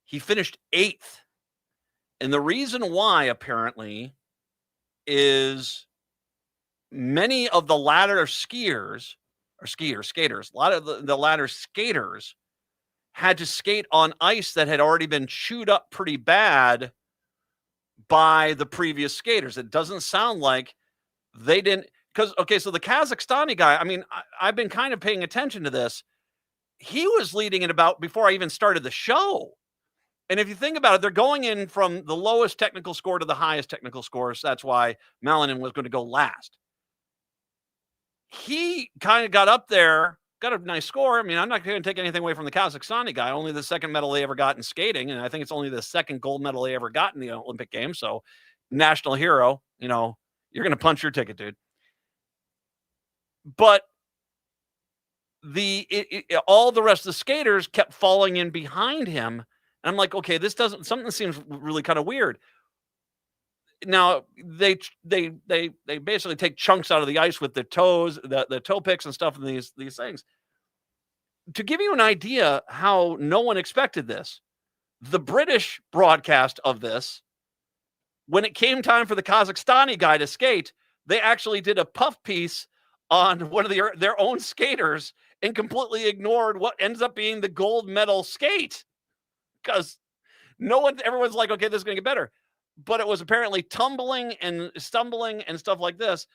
He finished 8th. And the reason why, apparently, is many of the ladder skaters, a lot of the ladder skaters had to skate on ice that had already been chewed up pretty bad by the previous skaters. It doesn't sound like they didn't, because, okay, so the Kazakhstani guy, I mean, I've been kind of paying attention to this. He was leading it about before I even started the show. And if you think about it, they're going in from the lowest technical score to the highest technical score. So that's why Malinin was going to go last. He kind of got up there, got a nice score. I mean, I'm not going to take anything away from the Kazakhstani guy. Only the second medal they ever got in skating. And I think it's only the second gold medal they ever got in the Olympic Games. So national hero, you know, you're going to punch your ticket, dude. But all the rest of the skaters kept falling in behind him. And I'm like, okay, something seems really kind of weird. Now they basically take chunks out of the ice with the toes, the toe picks and stuff, and these things. To give you an idea how no one expected this, the British broadcast of this, when it came time for the Kazakhstani guy to skate, they actually did a puff piece on one of their own skaters and completely ignored what ends up being the gold medal skate. Because Everyone's like, okay, this is going to get better. But it was apparently tumbling and stumbling and stuff like this.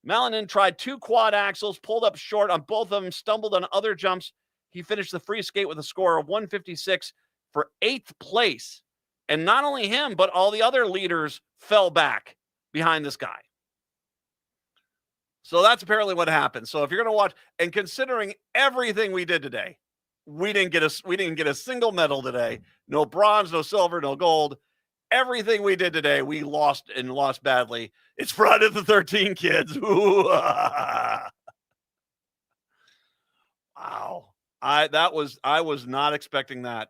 Malinin tried 2 quad axles, pulled up short on both of them, stumbled on other jumps. He finished the free skate with a score of 156 for 8th place. And not only him, but all the other leaders fell back behind this guy. So that's apparently what happened. So if you're going to watch, and considering everything we did today, we didn't get a single medal today. No bronze, no silver, no gold. Everything we did today, we lost and lost badly. It's Friday the 13th, kids. Wow. I was not expecting that.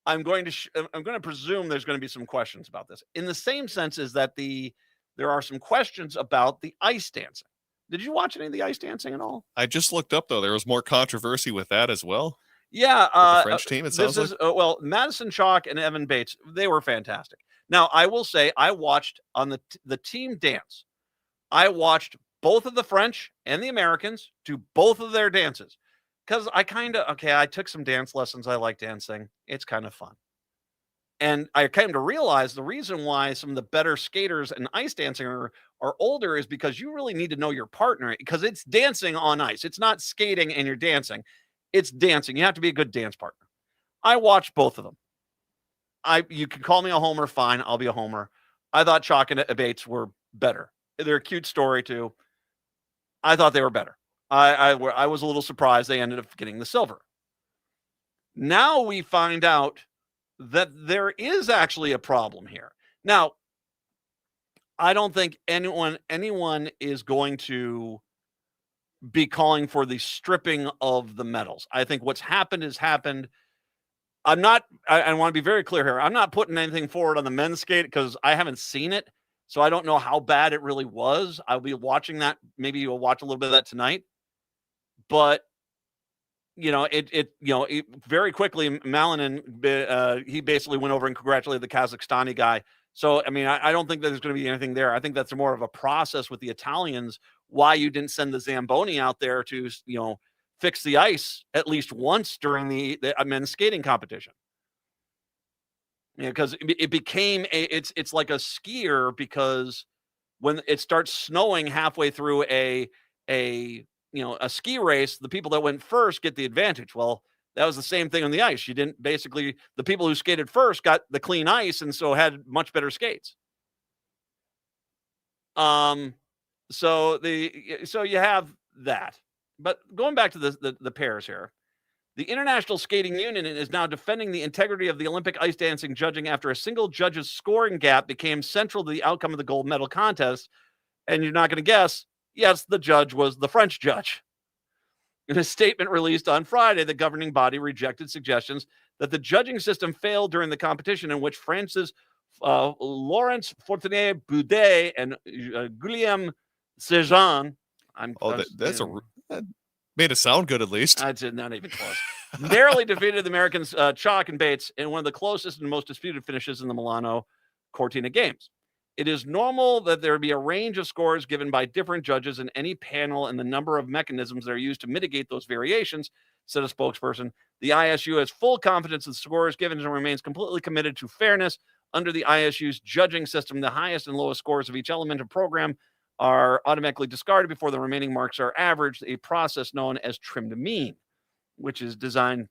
I'm going to presume there's going to be some questions about this. In the same sense as that there are some questions about the ice dancing. Did you watch any of the ice dancing at all? I just looked up, though. There was more controversy with that as well. Yeah. The French team, it sounds like. Well, Madison Chalk and Evan Bates, they were fantastic. Now, I will say I watched on the team dance. I watched both of the French and the Americans do both of their dances. Because I took some dance lessons. I like dancing. It's kind of fun. And I came to realize the reason why some of the better skaters and ice dancing are older is because you really need to know your partner, because it's dancing on ice. It's not skating and you're dancing. It's dancing. You have to be a good dance partner. I watched both of them. You can call me a homer, fine. I'll be a homer. I thought Chalk and Bates were better. They're a cute story too. I thought they were better. I was a little surprised they ended up getting the silver. Now we find out that there is actually a problem here. Now, I don't think anyone is going to be calling for the stripping of the medals. I think what's happened has happened. I want to be very clear here. I'm not putting anything forward on the men's skate because I haven't seen it. So I don't know how bad it really was. I'll be watching that. Maybe you'll watch a little bit of that tonight. But it very quickly, Malinin, he basically went over and congratulated the Kazakhstani guy. So, I mean, I don't think that there's going to be anything there. I think that's more of a process with the Italians, why you didn't send the Zamboni out there to, fix the ice at least once during the men's skating competition. Because it became it's like a skier, because when it starts snowing halfway through a ski race, the people that went first get the advantage. Well, that was the same thing on the ice. The people who skated first got the clean ice and so had much better skates. So you have that. But going back to the pairs here, the International Skating Union is now defending the integrity of the Olympic ice dancing judging after a single judge's scoring gap became central to the outcome of the gold medal contest. And you're not going to guess, yes, the judge was the French judge. In a statement released on Friday, the governing body rejected suggestions that the judging system failed during the competition, in which France's Laurence Fortuné-Boudet and Guillaume Sejean. That made it sound good, at least. That's not even close. Narrowly defeated the Americans Chalk and Bates in one of the closest and most disputed finishes in the Milano Cortina Games. It is normal that there be a range of scores given by different judges in any panel, and the number of mechanisms that are used to mitigate those variations, said a spokesperson. The ISU has full confidence in the scores given and remains completely committed to fairness. Under the ISU's judging system, the highest and lowest scores of each element of program are automatically discarded before the remaining marks are averaged, a process known as trimmed mean, which is designed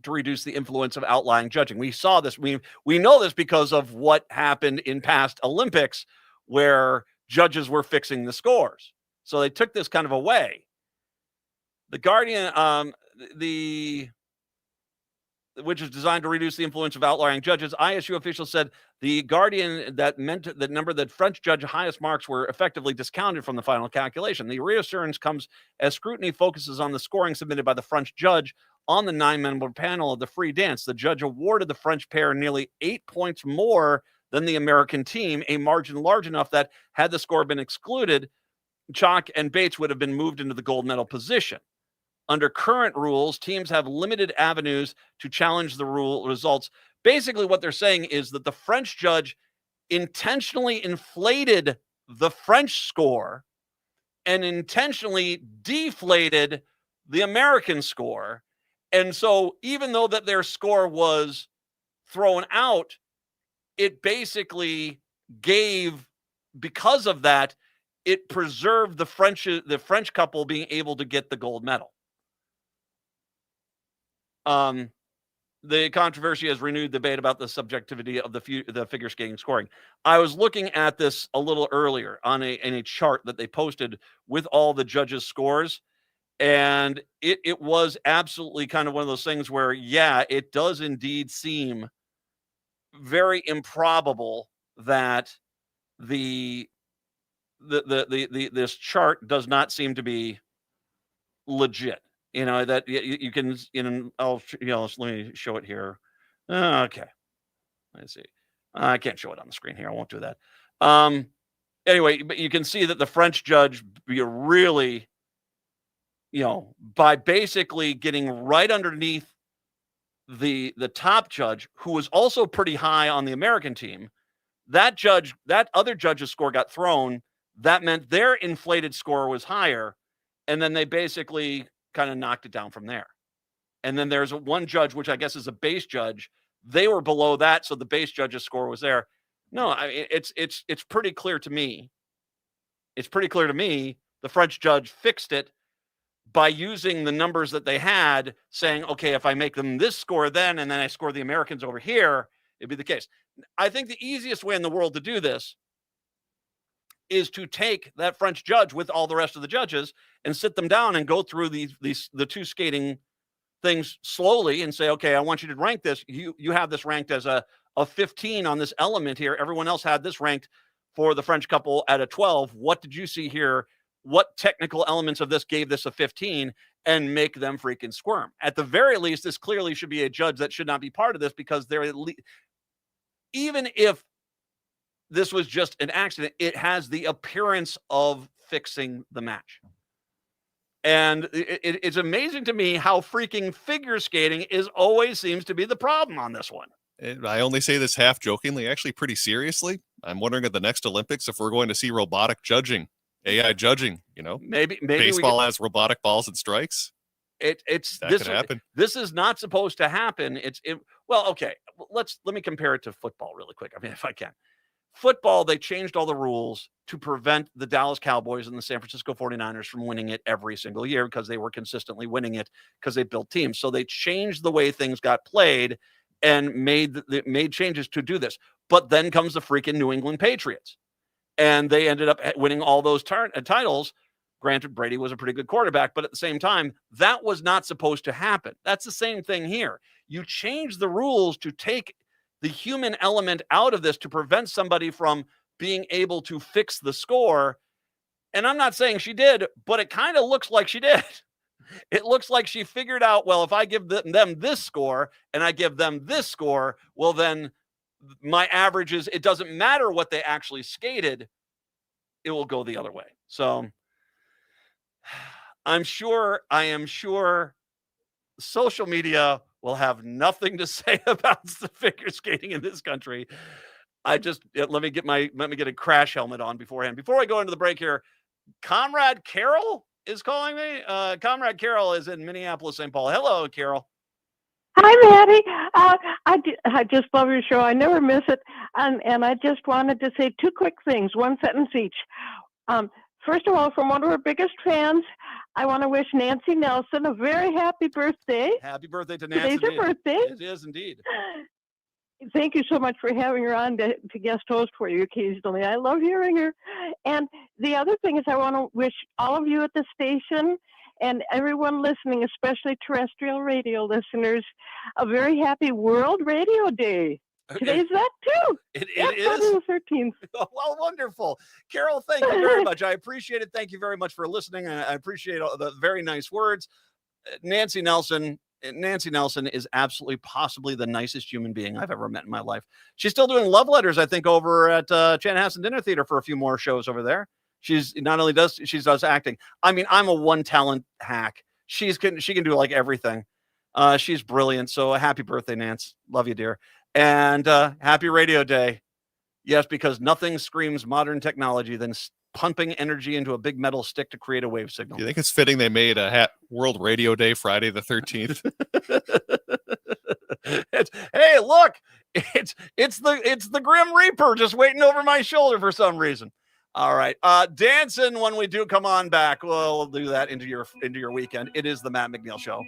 to reduce the influence of outlying judging. We saw this. We know this because of what happened in past Olympics where judges were fixing the scores. So they took this kind of away. The Guardian, which is designed to reduce the influence of outlying judges, ISU officials said the Guardian that meant the number that French judge highest marks were effectively discounted from the final calculation. The reassurance comes as scrutiny focuses on the scoring submitted by the French judge on the 9-member panel of the free dance. The judge awarded the French pair nearly 8 points more than the American team, a margin large enough that had the score been excluded, Chalk and Bates would have been moved into the gold medal position. Under current rules, teams have limited avenues to challenge the rule results. Basically, what they're saying is that the French judge intentionally inflated the French score and intentionally deflated the American score. And so even though that their score was thrown out, it basically gave, because of that, it preserved the French couple being able to get the gold medal. The controversy has renewed debate about the subjectivity of the figure skating scoring. I was looking at this a little earlier in a chart that they posted with all the judges' scores, and it was absolutely kind of one of those things where, yeah, it does indeed seem very improbable that this chart does not seem to be legit. That you can, let me show it here. Okay. Let's see. I can't show it on the screen here. I won't do that. Anyway, but you can see that the French judge really, by basically getting right underneath the top judge, who was also pretty high on the American team, that other judge's score got thrown. That meant their inflated score was higher. And then they basically kind of knocked it down from there. And then there's one judge, which I guess is a base judge. They were below that, so the base judge's score was there. No, I mean, it's pretty clear to me. It's pretty clear to me the French judge fixed it by using the numbers that they had, saying, okay, if I make them this score then, and then I score the Americans over here, it'd be the case. I think the easiest way in the world to do this is to take that French judge with all the rest of the judges and sit them down and go through the two skating things slowly and say, okay, I want you to rank this. You have this ranked as a 15 on this element here. Everyone else had this ranked for the French couple at a 12. What did you see here? What technical elements of this gave this a 15, and make them freaking squirm? At the very least, this clearly should be a judge that should not be part of this, because they're even if this was just an accident, it has the appearance of fixing the match. And it's amazing to me how freaking figure skating always seems to be the problem on this one. I only say this half jokingly, actually pretty seriously. I'm wondering at the next Olympics if we're going to see robotic judging, AI judging, Maybe baseball has robotic balls and strikes. That could happen. This is not supposed to happen. Well, okay. Let me compare it to football really quick. I mean, if I can. Football, they changed all the rules to prevent the Dallas Cowboys and the San Francisco 49ers from winning it every single year, because they were consistently winning it because they built teams. So they changed the way things got played and made changes to do this. But then comes the freaking New England Patriots, and they ended up winning all those titles. Granted, Brady was a pretty good quarterback, but at the same time, that was not supposed to happen. That's the same thing here. You change the rules to take the human element out of this to prevent somebody from being able to fix the score. And I'm not saying she did, but it kind of looks like she did. It looks like she figured out, well, if I give them this score and I give them this score, well, then my averages, it doesn't matter what they actually skated, it will go the other way. So I am sure social media will have nothing to say about the figure skating in this country. Let me get a crash helmet on beforehand. Before I go into the break here, Comrade Carol is calling me. Comrade Carol is in Minneapolis, St. Paul. Hello, Carol. Hi, Maddie. I just love your show. I never miss it. And I just wanted to say two quick things, one sentence each. First of all, from one of our biggest fans, I want to wish Nancy Nelson a very happy birthday. Happy birthday to Nancy. Today's her birthday. It is indeed. Thank you so much for having her on to guest host for you occasionally. I love hearing her. And the other thing is, I want to wish all of you at the station and everyone listening, especially terrestrial radio listeners, a very happy World Radio Day. Today's that too. It is the 13th. Well, wonderful. Carol, thank you very much. I appreciate it. Thank you very much for listening. I appreciate all the very nice words. Nancy Nelson is absolutely possibly the nicest human being I've ever met in my life. She's still doing love letters, I think, over at Chanhassen Dinner Theater for a few more shows over there. She's not only does acting. I mean, I'm a one talent hack. She can do like everything. She's brilliant. So happy birthday, Nance. Love you, dear. And happy Radio Day. Yes, because nothing screams modern technology than pumping energy into a big metal stick to create a wave signal. Do you think it's fitting they made a World Radio Day Friday the 13th? Hey, look, It's the Grim Reaper just waiting over my shoulder for some reason. All right. Dancing when we do come on back. We'll do that into your weekend. It is the Matt McNeil Show.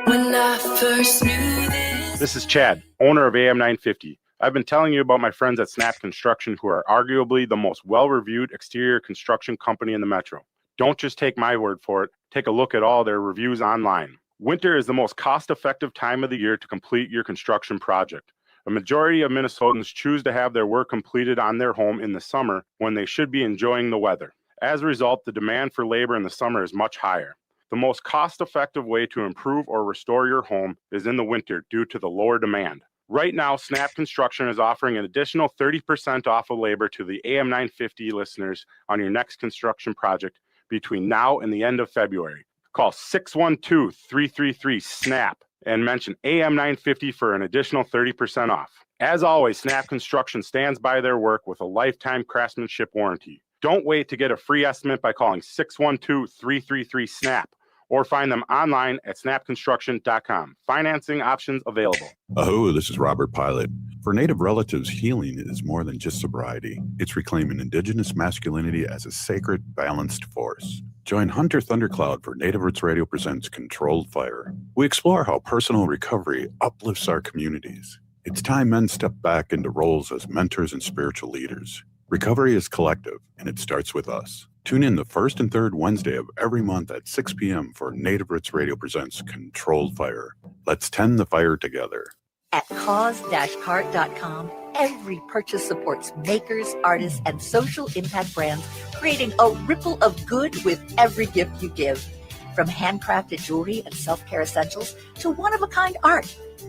When I first knew This is Chad, owner of AM 950. I've been telling you about my friends at Snap Construction, who are arguably the most well-reviewed exterior construction company in the metro. Don't just take my word for it. Take a look at all their reviews online. Winter is the most cost-effective time of the year to complete your construction project. A majority of Minnesotans choose to have their work completed on their home in the summer when they should be enjoying the weather. As a result, the demand for labor in the summer is much higher. The most cost-effective way to improve or restore your home is in the winter due to the lower demand. Right now, Snap Construction is offering an additional 30% off of labor to the AM 950 listeners on your next construction project between now and the end of February. Call 612-333-SNAP and mention AM 950 for an additional 30% off. As always, Snap Construction stands by their work with a lifetime craftsmanship warranty. Don't wait to get a free estimate by calling 612-333-SNAP or find them online at snapconstruction.com. Financing options available. Oh, this is Robert Pilot. For Native relatives, healing is more than just sobriety. It's reclaiming Indigenous masculinity as a sacred, balanced force. Join Hunter Thundercloud for Native Roots Radio presents Controlled Fire. We explore how personal recovery uplifts our communities. It's time men step back into roles as mentors and spiritual leaders. Recovery is collective, and it starts with us. Tune in the first and third Wednesday of every month at 6 p.m. for Native Roots Radio presents Controlled Fire. Let's tend the fire together. At cause-cart.com, every purchase supports makers, artists, and social impact brands, creating a ripple of good with every gift you give. From handcrafted jewelry and self-care essentials to one-of-a-kind art,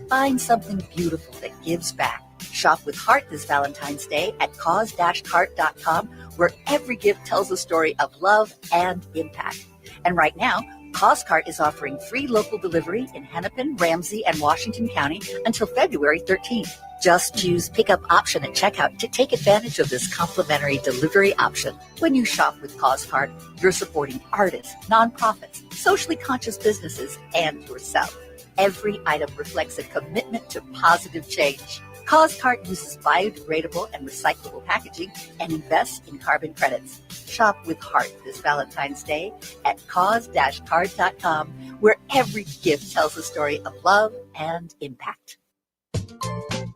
find something beautiful that gives back. Shop with heart this Valentine's Day at cause-cart.com, where every gift tells a story of love and impact. And right now, Cause Cart is offering free local delivery in Hennepin, Ramsey, and Washington County until February 13th. Just choose Pickup Option at checkout to take advantage of this complimentary delivery option. When you shop with Cause Cart, you're supporting artists, nonprofits, socially conscious businesses, and yourself. Every item reflects a commitment to positive change. Cause Cart uses biodegradable and recyclable packaging and invests in carbon credits. Shop with heart this Valentine's Day at cause-cart.com, where every gift tells a story of love and impact.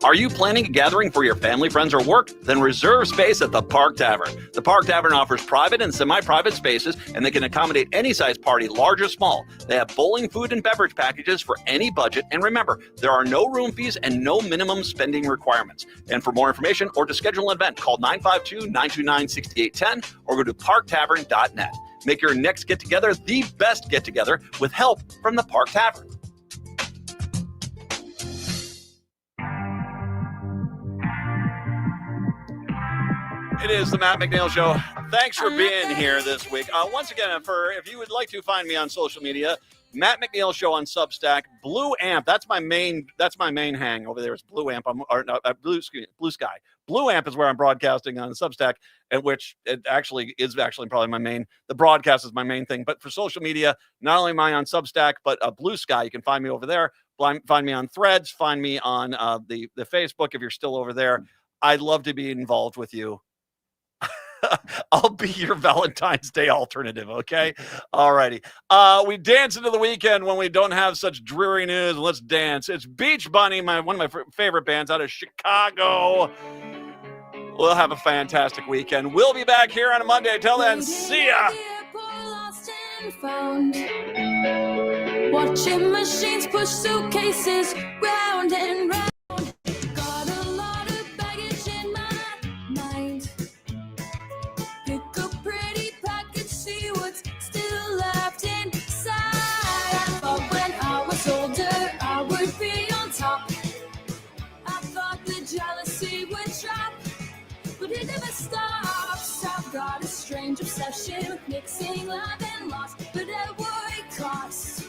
Are you planning a gathering for your family, friends, or work? Then reserve space at the Park Tavern. The Park Tavern offers private and semi-private spaces, and they can accommodate any size party, large or small. They have bowling, food, and beverage packages for any budget. And remember, there are no room fees and no minimum spending requirements. And for more information or to schedule an event, call 952-929-6810 or go to parktavern.net. Make your next get-together the best get-together with help from the Park Tavern. It is the Matt McNeil Show. Thanks for being here this week. Once again, if you would like to find me on social media, Matt McNeil Show on Substack, Blue Amp. That's my main hang over there. Is Blue Amp. Blue Sky. Blue Amp is where I'm broadcasting on Substack, at which it actually is probably my main. The broadcast is my main thing. But for social media, not only am I on Substack, but Blue Sky. You can find me over there. Find me on Threads. Find me on the Facebook if you're still over there. I'd love to be involved with you. I'll be your Valentine's Day alternative, okay? All righty. We dance into the weekend when we don't have such dreary news. Let's dance. It's Beach Bunny, one of my favorite bands out of Chicago. We'll have a fantastic weekend. We'll be back here on a Monday. Till then, see ya. Watching machines push suitcases round and round. Got a lot of baggage in my mind. Pick a pretty package, see what's still left inside. I thought when I was older, I would be on top. I thought the jealousy would drop, but it never stops. I've got a strange obsession with mixing love and loss, but at what cost?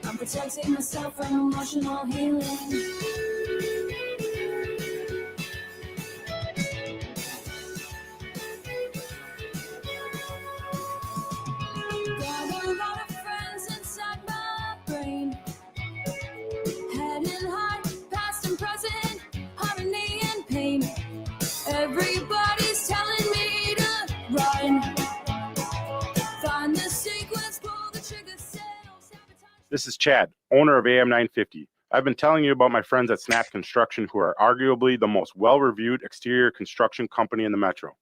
I'm protecting myself from emotional healing. Got a lot of friends inside my brain, heading high. This is Chad, owner of AM 950. I've been telling you about my friends at Snap Construction, who are arguably the most well-reviewed exterior construction company in the metro.